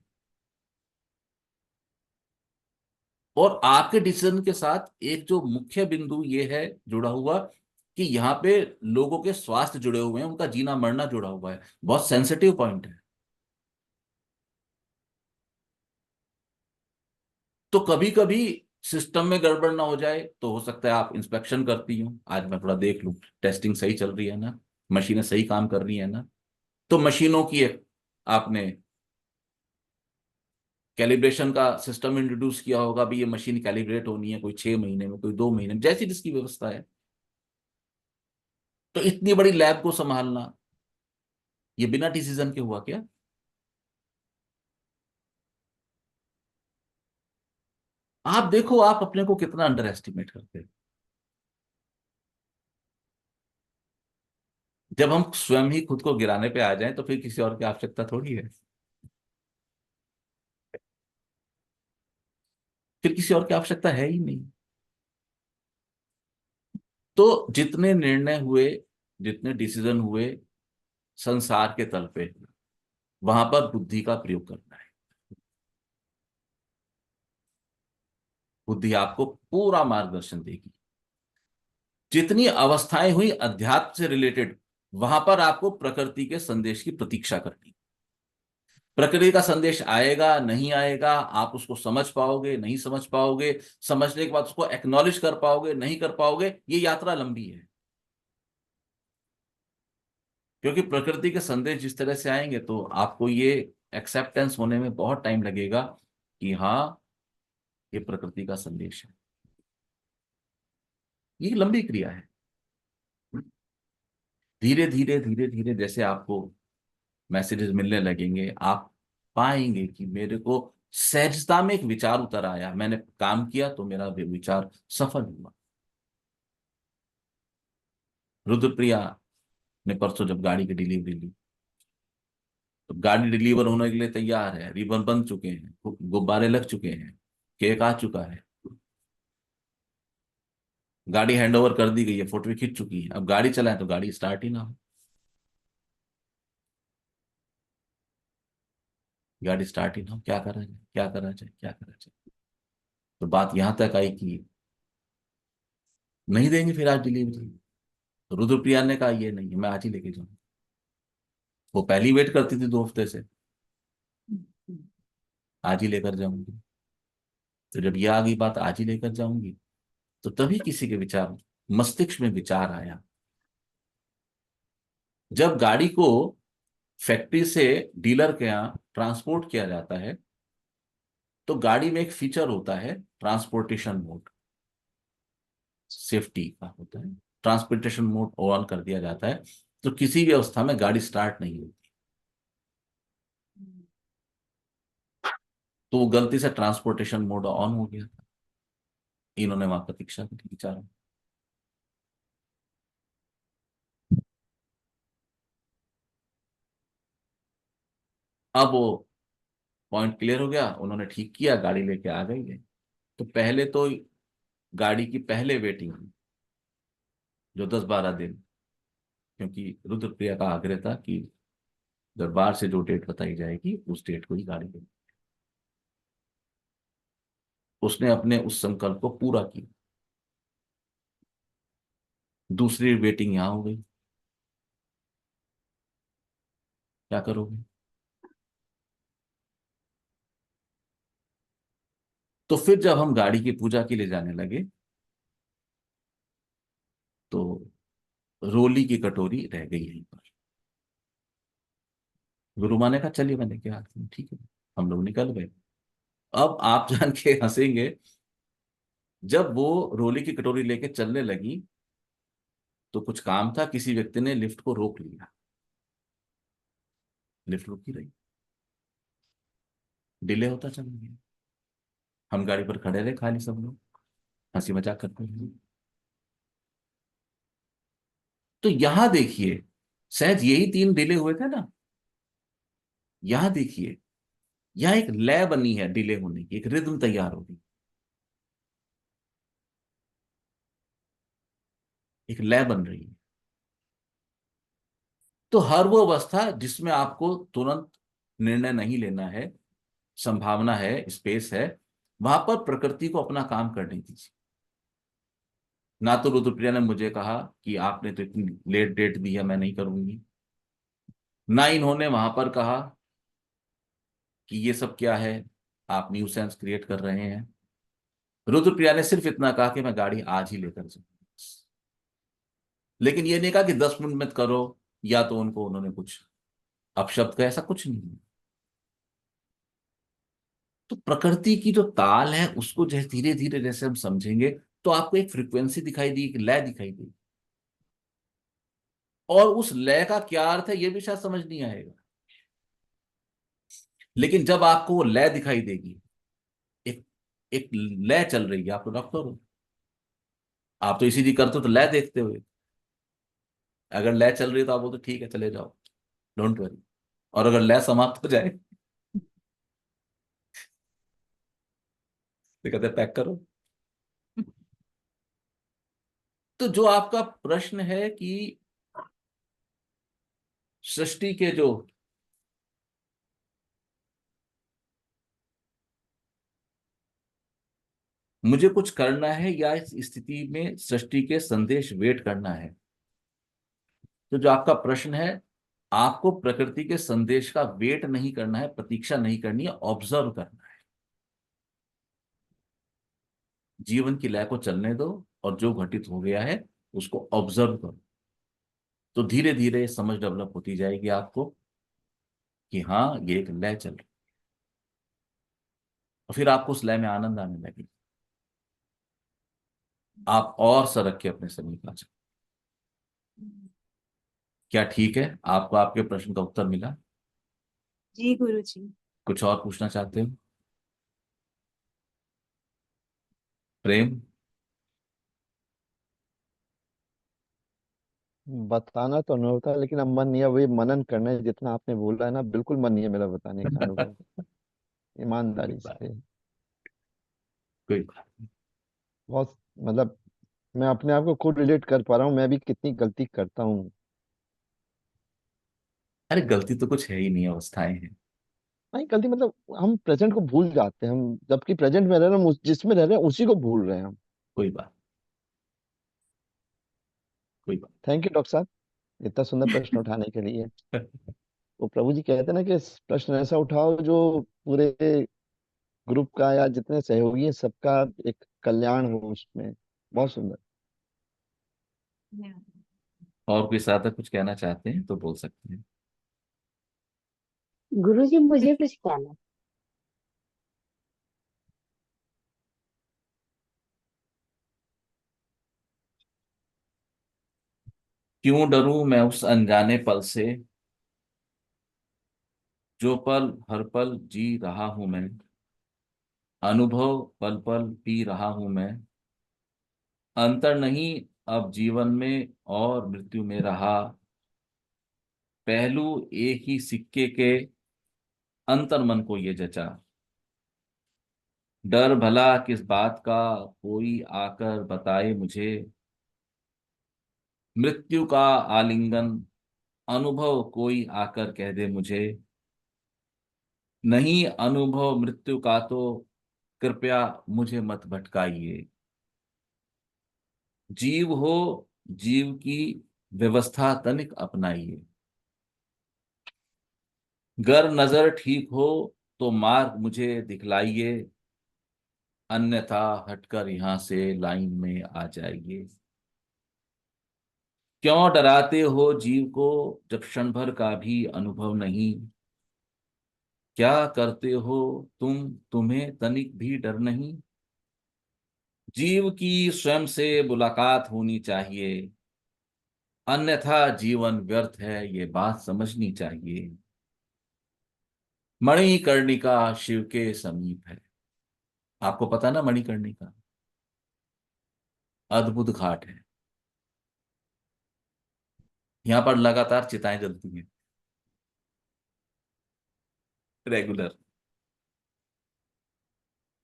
और आपके डिसीजन के साथ एक जो मुख्य बिंदु ये है जुड़ा हुआ, कि यहाँ पे लोगों के स्वास्थ्य जुड़े हुए हैं, उनका जीना मरना जुड़ा हुआ है, बहुत सेंसिटिव पॉइंट है। तो कभी कभी सिस्टम में गड़बड़ ना हो जाए तो हो सकता है आप इंस्पेक्शन करती हो, आज मैं थोड़ा देख लूं टेस्टिंग सही चल रही है ना, मशीनें सही काम कर रही है ना। तो मशीनों की एक आपने कैलिब्रेशन का सिस्टम इंट्रोड्यूस किया होगा, भी ये मशीन कैलिब्रेट होनी है, कोई 6 महीने में, कोई 2 महीने में, जैसी जिसकी व्यवस्था है। तो इतनी बड़ी लैब को संभालना ये बिना डिसीजन के हुआ क्या? आप देखो आप अपने को कितना अंडर एस्टिमेट करते हैं। जब हम स्वयं ही खुद को गिराने पे आ जाएं तो फिर किसी और की आवश्यकता थोड़ी है, फिर किसी और की आवश्यकता है ही नहीं। तो जितने निर्णय हुए, जितने डिसीजन हुए संसार के तल पे, वहां पर बुद्धि का प्रयोग करना है। बुद्धि आपको पूरा मार्गदर्शन देगी। जितनी अवस्थाएं हुई अध्यात्म से रिलेटेड, वहां पर आपको प्रकृति के संदेश की प्रतीक्षा करनी। प्रकृति का संदेश आएगा नहीं आएगा, आप उसको समझ पाओगे नहीं समझ पाओगे, समझने के बाद उसको एक्नॉलेज कर पाओगे नहीं कर पाओगे, ये यात्रा लंबी है। क्योंकि प्रकृति के संदेश जिस तरह से आएंगे तो आपको ये एक्सेप्टेंस होने में बहुत टाइम लगेगा कि हाँ, ये प्रकृति का संदेश है। ये एक लंबी क्रिया है। धीरे धीरे धीरे धीरे जैसे आपको मैसेजेस मिलने लगेंगे, आप पाएंगे कि मेरे को सहजता में एक विचार उतर आया, मैंने काम किया तो मेरा विचार सफल हुआ। रुद्रप्रिया ने परसों जब गाड़ी की डिलीवरी ली, तो गाड़ी डिलीवर होने के लिए तैयार है, रिबन बन चुके हैं, गुब्बारे लग चुके हैं, केक आ चुका है, गाड़ी हैंडओवर कर दी गई है, फोटो खींच चुकी है। अब गाड़ी चलाए तो गाड़ी स्टार्ट ही ना हो। गाड़ी स्टार्ट ही ना हो, क्या करा जाए, क्या करा जाए, क्या करा जाए। तो बात यहां तक आई कि नहीं देंगे फिर आज डिलीवरी। तो रुद्रप्रिया ने कहा ये नहीं है, मैं आज ही लेके जाऊंगी। वो पहली वेट करती थी 2 हफ्ते से, आज ही लेकर जाऊंगी। तो जब ये आ गई बात आज ही लेकर जाऊंगी, तो तभी किसी के विचार, मस्तिष्क में विचार आया। जब गाड़ी को फैक्ट्री से डीलर के यहाँ ट्रांसपोर्ट किया जाता है, तो गाड़ी में एक फीचर होता है ट्रांसपोर्टेशन मोड, सेफ्टी का होता है। ट्रांसपोर्टेशन मोड ऑन कर दिया जाता है तो किसी भी अवस्था में गाड़ी स्टार्ट नहीं होती। तो वो गलती से ट्रांसपोर्टेशन मोड ऑन हो गया था। इन्होंने वहां प्रतीक्षा की बेचारा। अब वो पॉइंट क्लियर हो गया, उन्होंने ठीक किया, गाड़ी लेके आ गई है। तो पहले तो गाड़ी की पहले वेटिंग हुई, जो 10-12 दिन, क्योंकि रुद्रप्रिया का आग्रह था कि दरबार से जो डेट बताई जाएगी उस डेट को ही गाड़ी लेगी। उसने अपने उस संकल्प को पूरा किया। दूसरी वेटिंग यहां हो गई, क्या करोगे। तो फिर जब हम गाड़ी की पूजा के लिए जाने लगे, तो रोली की कटोरी रह गई यहीं पर। गुरु माँ ने कहा चलिए, मैंने कहा ठीक है। हम लोग निकल गए। अब आप जान के हंसेंगे, जब वो रोली की कटोरी लेके चलने लगी तो कुछ काम था, किसी व्यक्ति ने लिफ्ट को रोक लिया। लिफ्ट रुकी रही, डिले होता चला गया। हम गाड़ी पर खड़े रहे, खाली सब लोग हंसी मजाक करते रहे। तो यहां देखिए, शायद यही 3 डिले हुए थे ना। यहां देखिए, यहां एक लय बनी है, डिले होने की एक रिदम तैयार होगी, एक लय बन रही है। तो हर वो अवस्था जिसमें आपको तुरंत निर्णय नहीं लेना है, संभावना है, स्पेस है, वहां पर प्रकृति को अपना काम करने दीजिए। ना तो रुद्रप्रिया ने मुझे कहा कि आपने तो इतनी लेट डेट दी है, मैं नहीं करूंगी। ना इन्होंने वहां पर कहा कि ये सब क्या है, आप न्यूसेंस क्रिएट कर रहे हैं। रुद्रप्रिया ने सिर्फ इतना कहा कि मैं गाड़ी आज ही लेकर जाऊंगी। लेकिन ये नहीं कहा कि 10 मिनट में करो, या तो उनको उन्होंने कुछ अपशब्द का, ऐसा कुछ नहीं है। तो प्रकृति की जो ताल है उसको जैसे धीरे धीरे जैसे हम समझेंगे, तो आपको एक फ्रीक्वेंसी दिखाई दी, एक लय दिखाई दी। और उस लय का क्या अर्थ है ये भी शायद समझ नहीं आएगा। लेकिन जब आपको वो लय दिखाई देगी, एक एक लय चल रही है, आप तो डॉक्टर हो, आप तो इसीलिए करते हो तो लय देखते हुए। अगर लय चल रही है तो आप बोलते ठीक है चले जाओ, डोंट वरी। और अगर लय समाप्त हो जाए तो कहते पैक करो। तो जो आपका प्रश्न है कि सृष्टि के जो मुझे कुछ करना है या इस स्थिति में सृष्टि के संदेश वेट करना है, तो जो आपका प्रश्न है, आपको प्रकृति के संदेश का वेट नहीं करना है, प्रतीक्षा नहीं करनी है, ऑब्जर्व करना है। जीवन की लय को चलने दो और जो घटित हो गया है उसको ऑब्जर्व करो। तो धीरे धीरे समझ डेवलप होती जाएगी आपको कि हाँ ये एक लय चल रही, और फिर आपको उस लय में आनंद आने लगेगा। आप और सरक के अपने समीप आ जाए। क्या ठीक है? आपको आपके प्रश्न का उत्तर मिला? जी गुरु जी। कुछ और पूछना चाहते हो? प्रेम? बताना तो नहीं होता, लेकिन अब मन नहीं है, वही मनन करना है। जितना आपने बोला है ना, बिल्कुल मन नहीं है मेरा बताने का अनुभव, कोई ईमानदारी बात, से। कोई बात। बहुत, मतलब मैं अपने आप को खुद रिलेट कर पा रहा हूँ, मैं भी कितनी गलती करता हूँ। अरे गलती तो कुछ है ही नहीं, अवस्थाएं हैं। नहीं गलती, मतलब हम प्रेजेंट को भूल जाते हैं, हम जबकि प्रेजेंट में रह रहे हैं, हम जिसमें रह रहे हैं उसी को भूल रहे हैं हम। कोई बात, कोई थैंक यू डॉक्टर साहब, इतना सुंदर प्रश्न उठाने के लिए। बात। वो प्रभु जी कहते हैं ना कि प्रश्न ऐसा उठाओ जो पूरे ग्रुप का या जितने सहयोगी हैं सबका एक कल्याण हो उसमें। बहुत सुंदर। और कोई साथक कुछ कहना चाहते हैं तो बोल सकते हैं। गुरुजी मुझे कुछ कहना। क्यों डरूं मैं उस अनजाने पल से, जो पल हर पल जी रहा हूं मैं, अनुभव पल पल पी रहा हूं मैं, अंतर नहीं अब जीवन में और मृत्यु में रहा, पहलू एक ही सिक्के के, अंतर मन को ये जचा, डर भला किस बात का कोई आकर बताए मुझे, मृत्यु का आलिंगन अनुभव कोई आकर कह दे मुझे, नहीं अनुभव मृत्यु का तो कृपया मुझे मत भटकाइए, जीव हो जीव की व्यवस्था तनिक अपनाइए, गर नजर ठीक हो तो मार्ग मुझे दिखलाइए, अन्यथा हटकर यहां से लाइन में आ जाइए, क्यों डराते हो जीव को जब क्षण भर का भी अनुभव नहीं, क्या करते हो तुम्हें तनिक भी डर नहीं, जीव की स्वयं से मुलाकात होनी चाहिए, अन्यथा जीवन व्यर्थ है ये बात समझनी चाहिए, मणिकर्णिका शिव के समीप है। आपको पता ना मणिकर्णिका अद्भुत घाट है, यहाँ पर लगातार चिताएं जलती हैं, रेगुलर।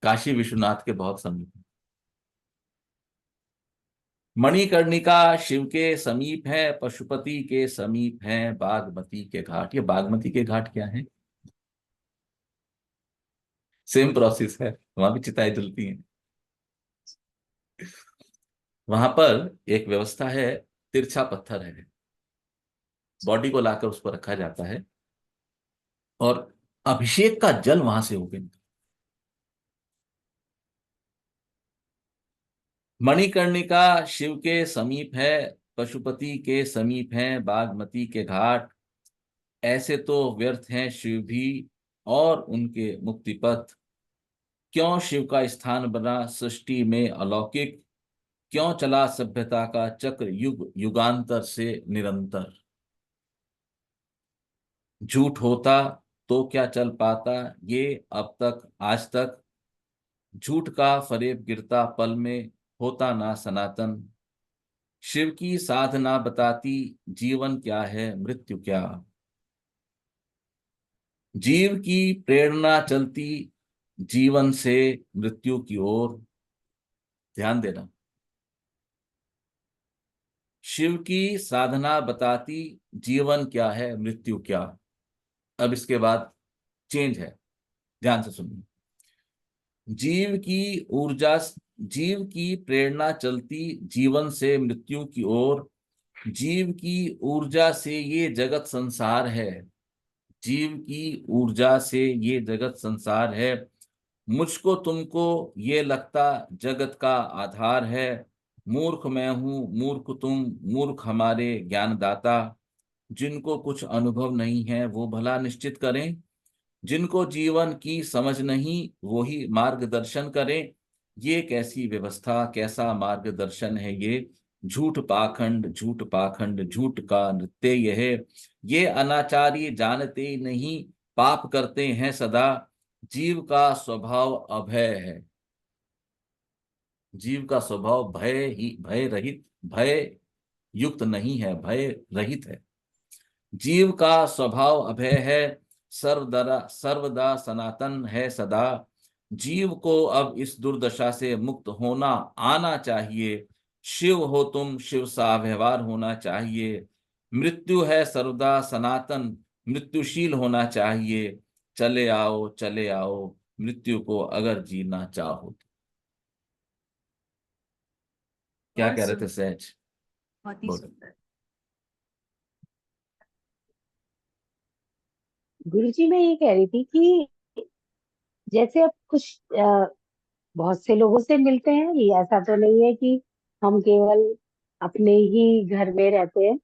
काशी विश्वनाथ के बहुत समीप है। मणिकर्णिका शिव के समीप है, पशुपति के समीप है, बागमती के घाट। ये बागमती के घाट क्या है? सेम प्रोसेस है, वहां भी चिताएं जलती हैं। वहां पर एक व्यवस्था है, तिरछा पत्थर है, बॉडी को लाकर उस पर रखा जाता है और अभिषेक का जल वहां से होके निकलता है। मणिकर्णिका शिव के समीप है, पशुपति के समीप है, बागमती के घाट, ऐसे तो व्यर्थ हैं शिव भी और उनके मुक्ति पथ, क्यों शिव का स्थान बना सृष्टि में अलौकिक, क्यों चला सभ्यता का चक्र युग युगांतर से निरंतर, झूठ होता तो क्या चल पाता ये अब तक आज तक, झूठ का फरेब गिरता पल में होता ना सनातन, शिव की साधना बताती जीवन क्या है मृत्यु क्या, जीव की प्रेरणा चलती जीवन से मृत्यु की ओर। ध्यान देना, शिव की साधना बताती जीवन क्या है मृत्यु क्या। अब इसके बाद चेंज है, ध्यान से सुनिए। जीव की ऊर्जा, जीव की प्रेरणा चलती जीवन से मृत्यु की ओर, जीव की ऊर्जा से ये जगत संसार है, जीव की ऊर्जा से ये जगत संसार है, मुझको तुमको ये लगता जगत का आधार है, मूर्ख मैं हूं, मूर्ख तुम, मूर्ख हमारे ज्ञानदाता। जिनको कुछ अनुभव नहीं है वो भला निश्चित करें, जिनको जीवन की समझ नहीं वो ही मार्गदर्शन करें। ये कैसी व्यवस्था, कैसा मार्गदर्शन है ये। झूठ पाखंड, झूठ पाखंड, झूठ का नृत्य यह है। ये अनाचारी जानते ही नहीं, पाप करते हैं सदा। जीव का स्वभाव अभय है। जीव का स्वभाव भय ही, भय रहित, भय युक्त नहीं है, भय रहित है। जीव का स्वभाव अभय है, सर्वदा सर्वदा सनातन है सदा। जीव को अब इस दुर्दशा से मुक्त होना आना चाहिए। शिव हो तुम, शिव सा व्यवहार होना चाहिए। मृत्यु है सर्वदा सनातन, मृत्युशील होना चाहिए। चले आओ, चले आओ, मृत्यु को अगर जीना चाहो तो। क्या बहुत कह रहे थे सुंदर, सहज? बहुत ही बोलो। सुंदर। गुरुजी, मैं ये कह रही थी कि जैसे अब कुछ बहुत से लोगों से मिलते हैं, ये ऐसा तो नहीं है कि हम केवल अपने ही घर में रहते हैं,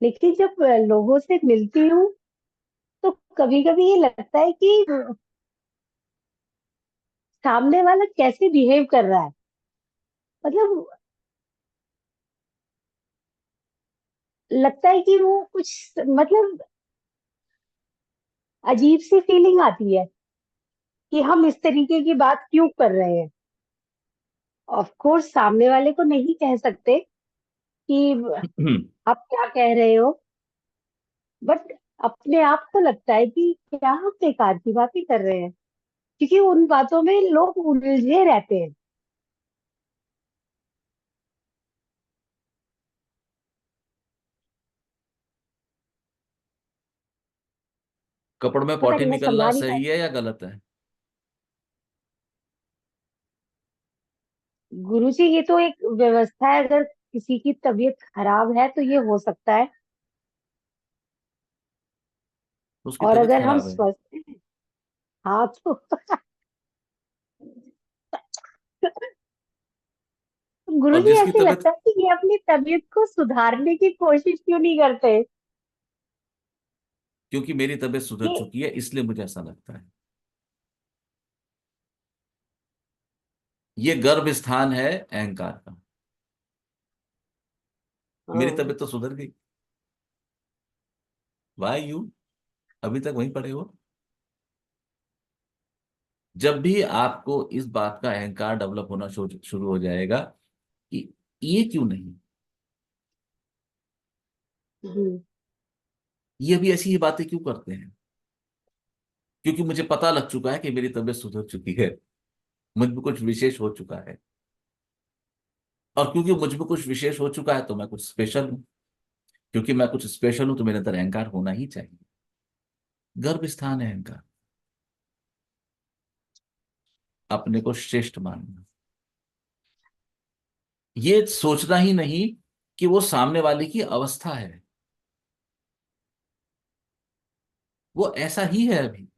लेकिन जब लोगों से मिलती हूँ तो कभी कभी ये लगता है कि सामने वाला कैसे बिहेव कर रहा है। मतलब लगता है कि वो कुछ, मतलब अजीब सी फीलिंग आती है कि हम इस तरीके की बात क्यों कर रहे हैं। ऑफ कोर्स सामने वाले को नहीं कह सकते कि आप क्या कह रहे हो, बट अपने आप को लगता है कि क्या हम बेकार की बातें कर रहे हैं, क्योंकि उन बातों में लोग उलझे रहते हैं। कपड़ में पता पॉटी नहीं, मैं निकलना समझा नहीं सही पाती। है या गलत है? गुरुजी, ये तो एक व्यवस्था है, अगर किसी की तबीयत खराब है तो ये हो सकता है, उसकी और तबीयत अगर हम खराब है। स्वस्थ हैं, हाँ तो और गुरुजी, जिसकी ऐसे तबीयत, लगता है कि ये अपनी तबीयत को सुधारने की कोशिश क्यों नहीं करते। क्योंकि मेरी तबीयत सुधर ये चुकी है इसलिए मुझे ऐसा लगता है। ये गर्भ स्थान है अहंकार का। मेरी हाँ। तबीयत तो सुधर गई। वाई यू अभी तक वहीं पड़े हो? जब भी आपको इस बात का अहंकार डेवलप होना शुरू हो जाएगा कि ये क्यों नहीं, हम्म, ये भी ऐसी ही बातें क्यों करते हैं, क्योंकि मुझे पता लग चुका है कि मेरी तबीयत सुधर चुकी है, मुझ में कुछ विशेष हो चुका है। और क्योंकि मुझ में कुछ विशेष हो चुका है तो मैं कुछ स्पेशल हूं। क्योंकि मैं कुछ स्पेशल हूं तो मेरे अंदर अहंकार होना ही चाहिए। गर्भ स्थान है अहंकार, अपने को श्रेष्ठ मानना। ये सोचना ही नहीं कि वो सामने वाले की अवस्था है, वो ऐसा ही है अभी।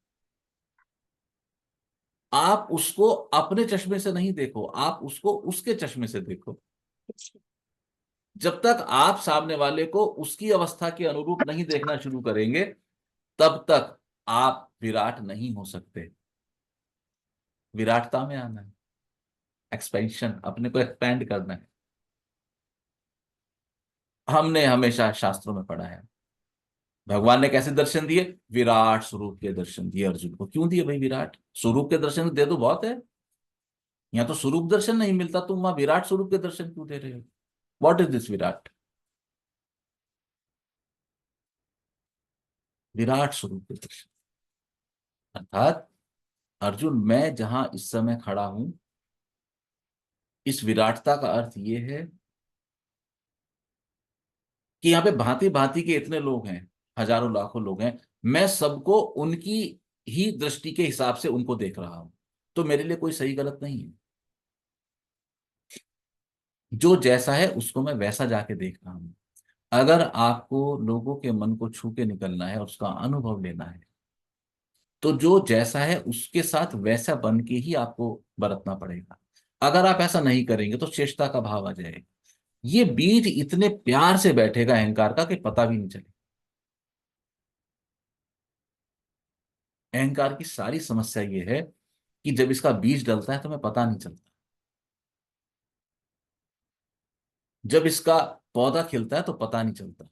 आप उसको अपने चश्मे से नहीं देखो, आप उसको उसके चश्मे से देखो। जब तक आप सामने वाले को उसकी अवस्था के अनुरूप नहीं देखना शुरू करेंगे तब तक आप विराट नहीं हो सकते। विराटता में आना है, एक्सपेंशन, अपने को एक्सपेंड करना है। हमने हमेशा शास्त्रों में पढ़ा है भगवान ने कैसे दर्शन दिए, विराट स्वरूप के दर्शन दिए अर्जुन को। क्यों दिए भाई? विराट स्वरूप के दर्शन दे दो बहुत है। यहाँ तो स्वरूप दर्शन नहीं मिलता, तुम वहां विराट स्वरूप के दर्शन क्यों दे रहे हो? What is this Virat? Virat स्वरूप के दर्शन अर्थात अर्जुन, मैं जहां इस समय खड़ा हूं, इस विराटता का अर्थ ये है कि यहाँ पे भांति भांति के इतने लोग हैं, हजारों लाखों लोग हैं, मैं सबको उनकी ही दृष्टि के हिसाब से उनको देख रहा हूं। तो मेरे लिए कोई सही गलत नहीं है। जो जैसा है उसको मैं वैसा जाके देख रहा हूं। अगर आपको लोगों के मन को छू के निकलना है और उसका अनुभव लेना है तो जो जैसा है उसके साथ वैसा बन के ही आपको बरतना पड़ेगा। अगर आप ऐसा नहीं करेंगे तो शेषता का भाव आ जाएगा। ये बीज इतने प्यार से बैठेगा अहंकार का कि पता भी नहीं चलेगा। अहंकार की सारी समस्या ये है कि जब इसका बीज डलता है तो हमें पता नहीं चलता। जब इसका पौधा खिलता है तो पता नहीं चलता।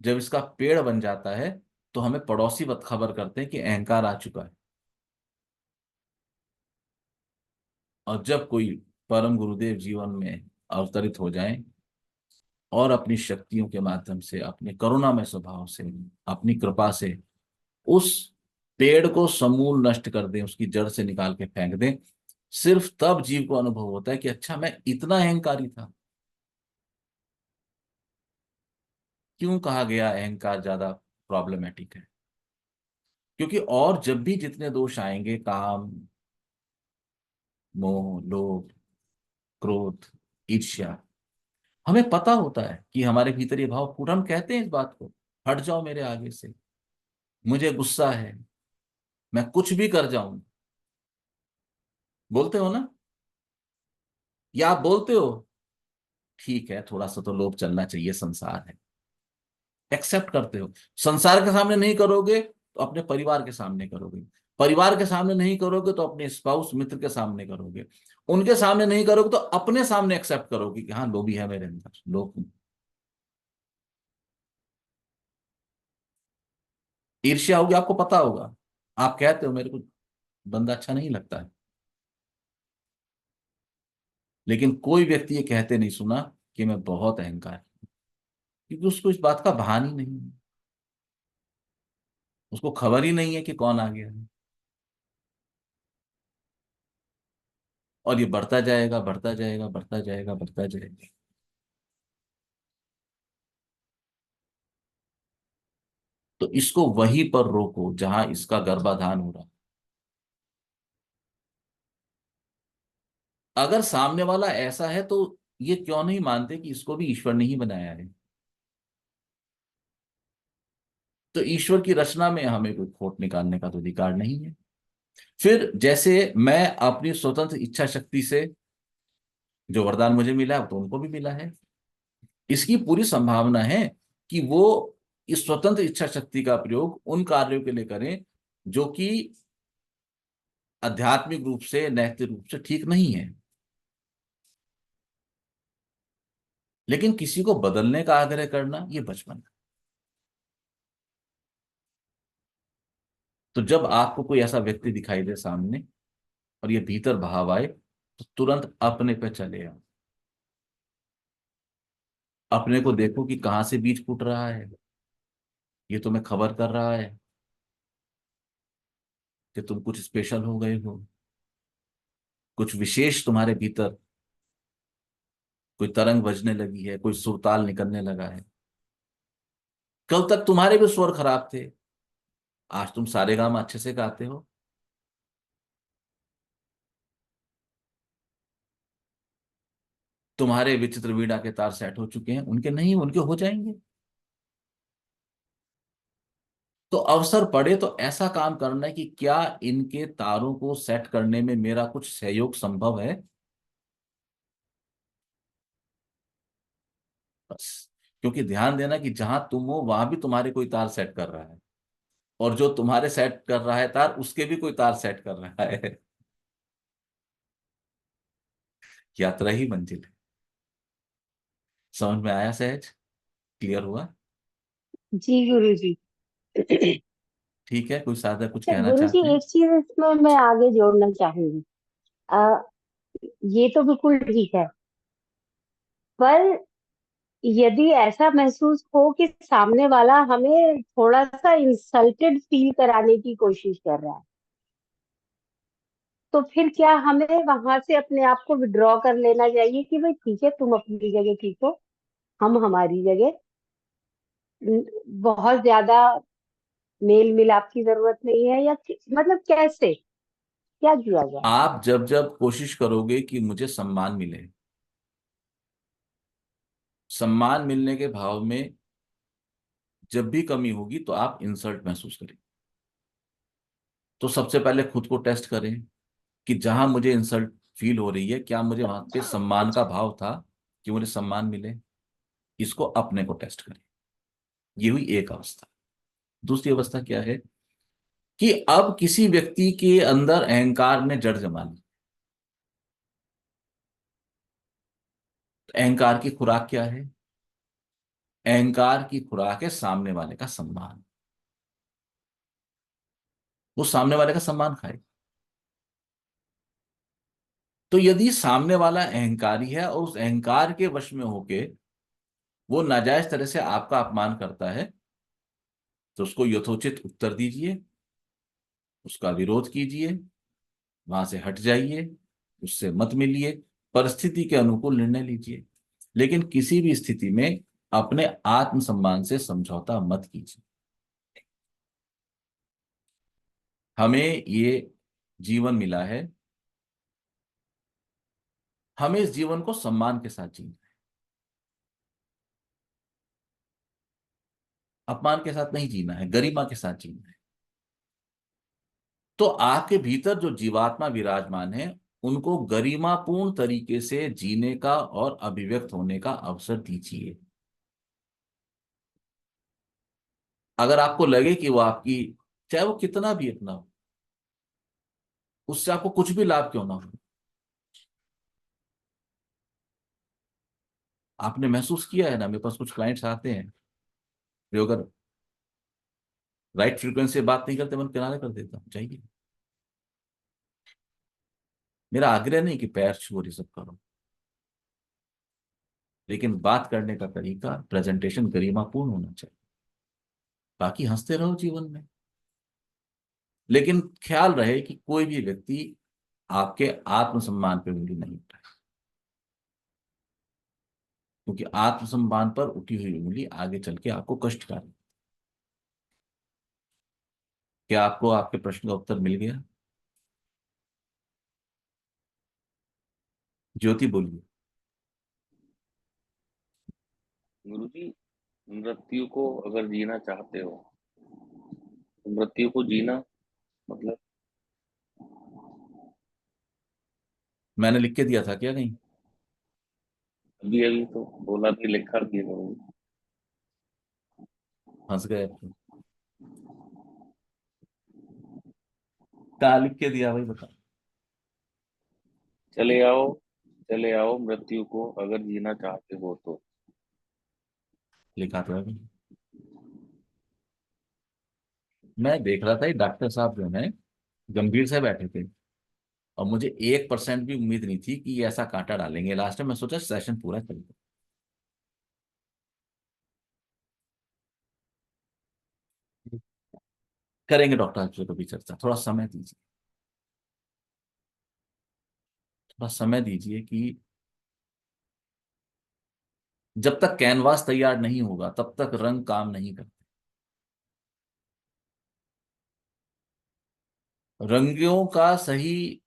जब इसका पेड़ बन जाता है तो हमें पड़ोसी बत खबर करते हैं कि अहंकार आ चुका है। और जब कोई परम गुरुदेव जीवन में अवतरित हो जाए और अपनी शक्तियों के माध्यम से, अपने करुणामय स्वभाव से, अपनी कृपा से उस पेड़ को समूल नष्ट कर दें, उसकी जड़ से निकाल के फेंक दें, सिर्फ तब जीव को अनुभव होता है कि अच्छा मैं इतना अहंकारी था। क्यों कहा गया अहंकार ज्यादा प्रॉब्लमेटिक है? क्योंकि और जब भी जितने दोष आएंगे, काम, मोह, लोभ, क्रोध, ईर्ष्या, हमें पता होता है कि हमारे भीतर ये भाव पूरा, हम कहते हैं इस बात को, हट जाओ मेरे आगे से, मुझे गुस्सा है, मैं कुछ भी कर जाऊं। बोलते हो ना? या आप बोलते हो ठीक है थोड़ा सा तो लोभ चलना चाहिए, संसार है, एक्सेप्ट करते हो? संसार के सामने नहीं करोगे तो अपने परिवार के सामने करोगे, परिवार के सामने नहीं करोगे तो अपने स्पाउस, मित्र के सामने करोगे, उनके सामने नहीं करोगे तो अपने सामने एक्सेप्ट करोगे कि हाँ लोभी है मेरे अंदर, लोभ, ईर्ष्या होगी, आपको पता होगा। आप कहते हो मेरे को बंदा अच्छा नहीं लगता है, लेकिन कोई व्यक्ति ये कहते नहीं सुना कि मैं बहुत अहंकार हूं, क्योंकि उसको इस बात का भान ही नहीं है, उसको खबर ही नहीं है कि कौन आ गया है। और ये बढ़ता जाएगा, बढ़ता जाएगा, बढ़ता जाएगा, बढ़ता जाएगा। तो इसको वहीं पर रोको जहां इसका गर्भाधान हो रहा है। अगर सामने वाला ऐसा है तो ये क्यों नहीं मानते कि इसको भी ईश्वर ने ही बनाया है? तो ईश्वर की रचना में हमें कोई खोट निकालने का तो अधिकार नहीं है। फिर जैसे मैं अपनी स्वतंत्र इच्छा शक्ति से जो वरदान मुझे मिला है तो उनको भी मिला है, इसकी पूरी संभावना है कि वो इस स्वतंत्र इच्छा शक्ति का प्रयोग उन कार्यों के लिए करें जो कि आध्यात्मिक रूप से, नैतिक रूप से ठीक नहीं है। लेकिन किसी को बदलने का आग्रह करना ये बचपन है। तो जब आपको कोई ऐसा व्यक्ति दिखाई दे सामने और ये भीतर भाव आए तो तुरंत अपने पे चले आओ। अपने को देखो कि कहां से बीज फूट रहा है, ये तुम्हें खबर कर रहा है कि तुम कुछ स्पेशल हो गए हो, कुछ विशेष तुम्हारे भीतर कोई तरंग बजने लगी है, कोई सुरताल निकलने लगा है। कल तक तुम्हारे भी स्वर खराब थे, आज तुम सारे गामा अच्छे से गाते हो। तुम्हारे विचित्र वीणा के तार सेट हो चुके हैं, उनके नहीं, उनके हो जाएंगे। तो अवसर पड़े तो ऐसा काम करना है कि क्या इनके तारों को सेट करने में मेरा कुछ सहयोग संभव है, बस। क्योंकि ध्यान देना कि जहां तुम हो वहां भी तुम्हारे कोई तार सेट कर रहा है, और जो तुम्हारे सेट कर रहा है तार, उसके भी कोई तार सेट कर रहा है। यात्रा ही मंजिल है। समझ में आया? सहज क्लियर हुआ? जी गुरु जी। ठीक है, कोई साधक कुछ अच्छा कहना गुरु जी, चाहते हैं? एक चीज इसमें मैं आगे जोड़ना चाहूंगी। आ, ये तो बिल्कुल ठीक है, पर यदि ऐसा महसूस हो कि सामने वाला हमें थोड़ा सा इंसल्टेड फील कराने की कोशिश कर रहा है, तो फिर क्या हमें वहां से अपने आप को विड्रॉ कर लेना चाहिए कि भाई ठीक है, तुम अपनी जगह ठीक हो, हम हमारी जगह, बहुत ज्यादा मेल मिलाप की जरूरत नहीं है, या मतलब कैसे, क्या किया जाए? आप जब जब कोशिश करोगे कि मुझे सम्मान मिले, सम्मान मिलने के भाव में जब भी कमी होगी तो आप इंसल्ट महसूस करें। तो सबसे पहले खुद को टेस्ट करें कि जहां मुझे इंसल्ट फील हो रही है, क्या मुझे वहां पे सम्मान का भाव था कि मुझे सम्मान मिले, इसको अपने को टेस्ट करें। ये हुई एक अवस्था। दूसरी अवस्था क्या है कि अब किसी व्यक्ति के अंदर अहंकार ने जड़ जमा ली। तो अहंकार की खुराक क्या है? अहंकार की खुराक है सामने वाले का सम्मान। वो सामने वाले का सम्मान खाए। तो यदि सामने वाला अहंकारी है और उस अहंकार के वश में होके वो नाजायज तरह से आपका अपमान करता है, तो उसको यथोचित उत्तर दीजिए, उसका विरोध कीजिए, वहां से हट जाइए, उससे मत मिलिए, परिस्थिति के अनुकूल निर्णय लीजिए। लेकिन किसी भी स्थिति में अपने आत्मसम्मान से समझौता मत कीजिए। हमें ये जीवन मिला है, हमें इस जीवन को सम्मान के साथ जीना है, अपमान के साथ नहीं जीना है, गरिमा के साथ जीना है। तो आपके भीतर जो जीवात्मा विराजमान है, उनको गरिमापूर्ण तरीके से जीने का और अभिव्यक्त होने का अवसर दीजिए। अगर आपको लगे कि वो आपकी, चाहे वो कितना भी अपना हो, उससे आपको कुछ भी लाभ क्यों ना हो, आपने महसूस किया है ना, मेरे पास कुछ क्लाइंट्स आते हैं जो अगर राइट फ्रीक्वेंसी से बात नहीं करते, मन किनारे कर देता हूं, चाहिए। मेरा आग्रह नहीं कि पैर छू और ये सब करो, लेकिन बात करने का तरीका, प्रेजेंटेशन गरिमापूर्ण होना चाहिए। बाकी हंसते रहो जीवन में, लेकिन ख्याल रहे कि कोई भी व्यक्ति आपके आत्मसम्मान पे उंगली नहीं उठाए, क्योंकि आत्मसम्मान पर उठी हुई उंगली आगे चल के आपको कष्टकारी। क्या आपको आपके प्रश्न का उत्तर मिल गया? ज्योति बोलिए। गुरुजी, मृत्यु को अगर जीना चाहते हो तो मृत्यु को जीना मतलब? मैंने लिख के दिया था क्या? नहीं, अभी अभी तो बोला भी, लिखा भी है गुरुजी। हंस गए अब तो। कहाँ लिख के दिया भाई, बता। चले आओ, चले आओ, मृत्यु को अगर जीना चाहते हो तो। लिखा तो है भाई। मैं देख रहा था, ये डॉक्टर साहब जो है गंभीर से बैठे थे, और मुझे 1% भी उम्मीद नहीं थी कि ये ऐसा कांटा डालेंगे लास्ट में। मैं सोचा सेशन पूरा कर दो। करेंगे डॉक्टर साहब से कभी चर्चा, थोड़ा समय दीजिए, थोड़ा समय दीजिए कि जब तक कैनवास तैयार नहीं होगा तब तक रंग काम नहीं करते। रंगों का सही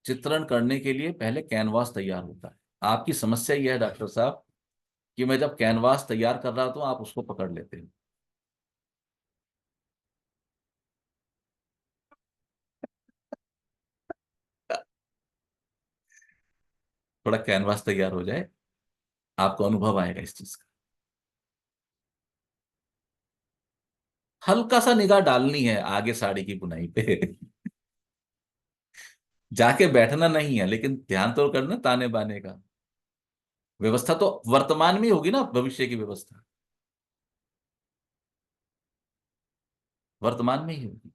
चित्रण करने के लिए पहले कैनवास तैयार होता है। आपकी समस्या यह है डॉक्टर साहब कि मैं जब कैनवास तैयार कर रहा हूं आप उसको पकड़ लेते हैं। थोड़ा कैनवास तैयार हो जाए, आपको अनुभव आएगा इस चीज का। हल्का सा निगाह डालनी है आगे साड़ी की बुनाई पे। जाके बैठना नहीं है, लेकिन ध्यान तो करना ताने बाने का। व्यवस्था तो वर्तमान में ही होगी ना, भविष्य की व्यवस्था वर्तमान में ही होगी।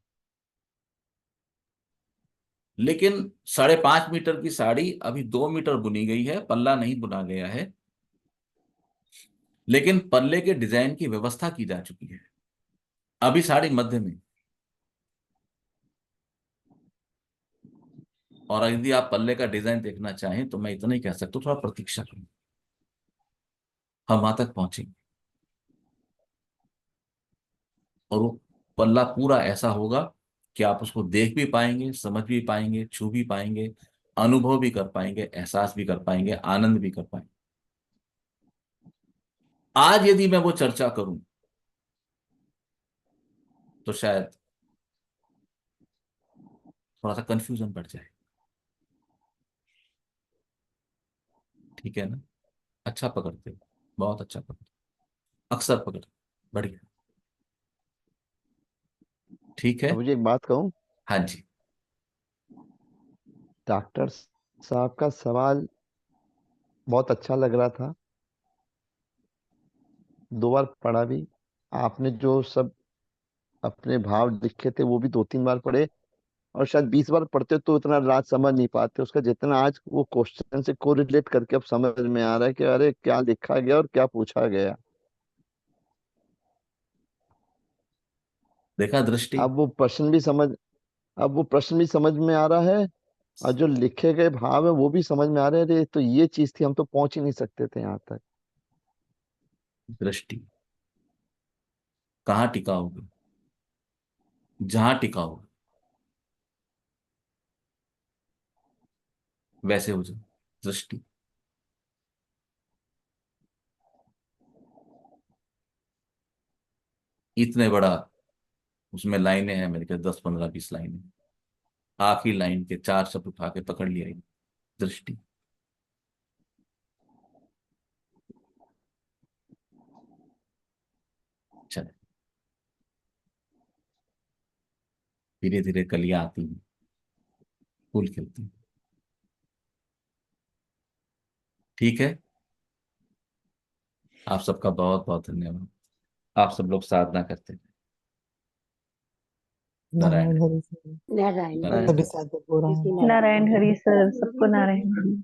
लेकिन 5.5 मीटर की साड़ी अभी 2 मीटर बुनी गई है, पल्ला नहीं बुना गया है, लेकिन पल्ले के डिजाइन की व्यवस्था की जा चुकी है। अभी साड़ी मध्य में, और यदि आप पल्ले का डिजाइन देखना चाहें तो मैं इतना ही कह सकता हूं, थोड़ा प्रतीक्षा करें, हम वहां तक पहुंचेंगे। और वो पल्ला पूरा ऐसा होगा कि आप उसको देख भी पाएंगे, समझ भी पाएंगे, छू भी पाएंगे, अनुभव भी कर पाएंगे, एहसास भी कर पाएंगे, आनंद भी कर पाएंगे। आज यदि मैं वो चर्चा करूं तो शायद थोड़ा सा कंफ्यूजन बढ़ जाए। ठीक है ना? अच्छा पकड़ते हो, बहुत अच्छा पकड़ते हो, अक्सर पकड़ते हो, बढ़िया। ठीक है। अब मुझे एक बात कहूँ, हाँ जी। डॉक्टर साहब का सवाल बहुत अच्छा लग रहा था, 2 बार पढ़ा भी। आपने जो सब अपने भाव लिखे थे वो भी 2-3 बार पढ़े, और शायद 20 बार पढ़ते तो इतना राज समझ नहीं पाते उसका, जितना आज वो क्वेश्चन से कोरिलेट करके अब समझ में आ रहा है कि अरे क्या लिखा गया और क्या पूछा गया। देखा दृष्टि? अब वो प्रश्न भी समझ अब वो प्रश्न भी समझ में आ रहा है, और जो लिखे गए भाव है वो भी समझ में आ रहे हैं। अरे तो ये चीज थी, हम तो पहुंच ही नहीं सकते थे यहाँ तक। दृष्टि कहाँ टिका होगा? जहां टिका होगा वैसे हो जाए दृष्टि। इतने बड़ा उसमें लाइनें हैं मेरे ख्याल 10, 15, 20 लाइनें। आखिरी लाइन के 4 शब्द उठा के पकड़ लिया ये दृष्टि। चले, धीरे धीरे कलियां आती हैं, फूल खिलते हैं। ठीक है। आप सबका बहुत बहुत धन्यवाद। आप सब लोग साधना करते हैं। नारायण नारायण हरि सर। नारायण नारायण। सभी साधक हो रहा है। नारायण नारायण हरि सर, सबको नारायण हरि।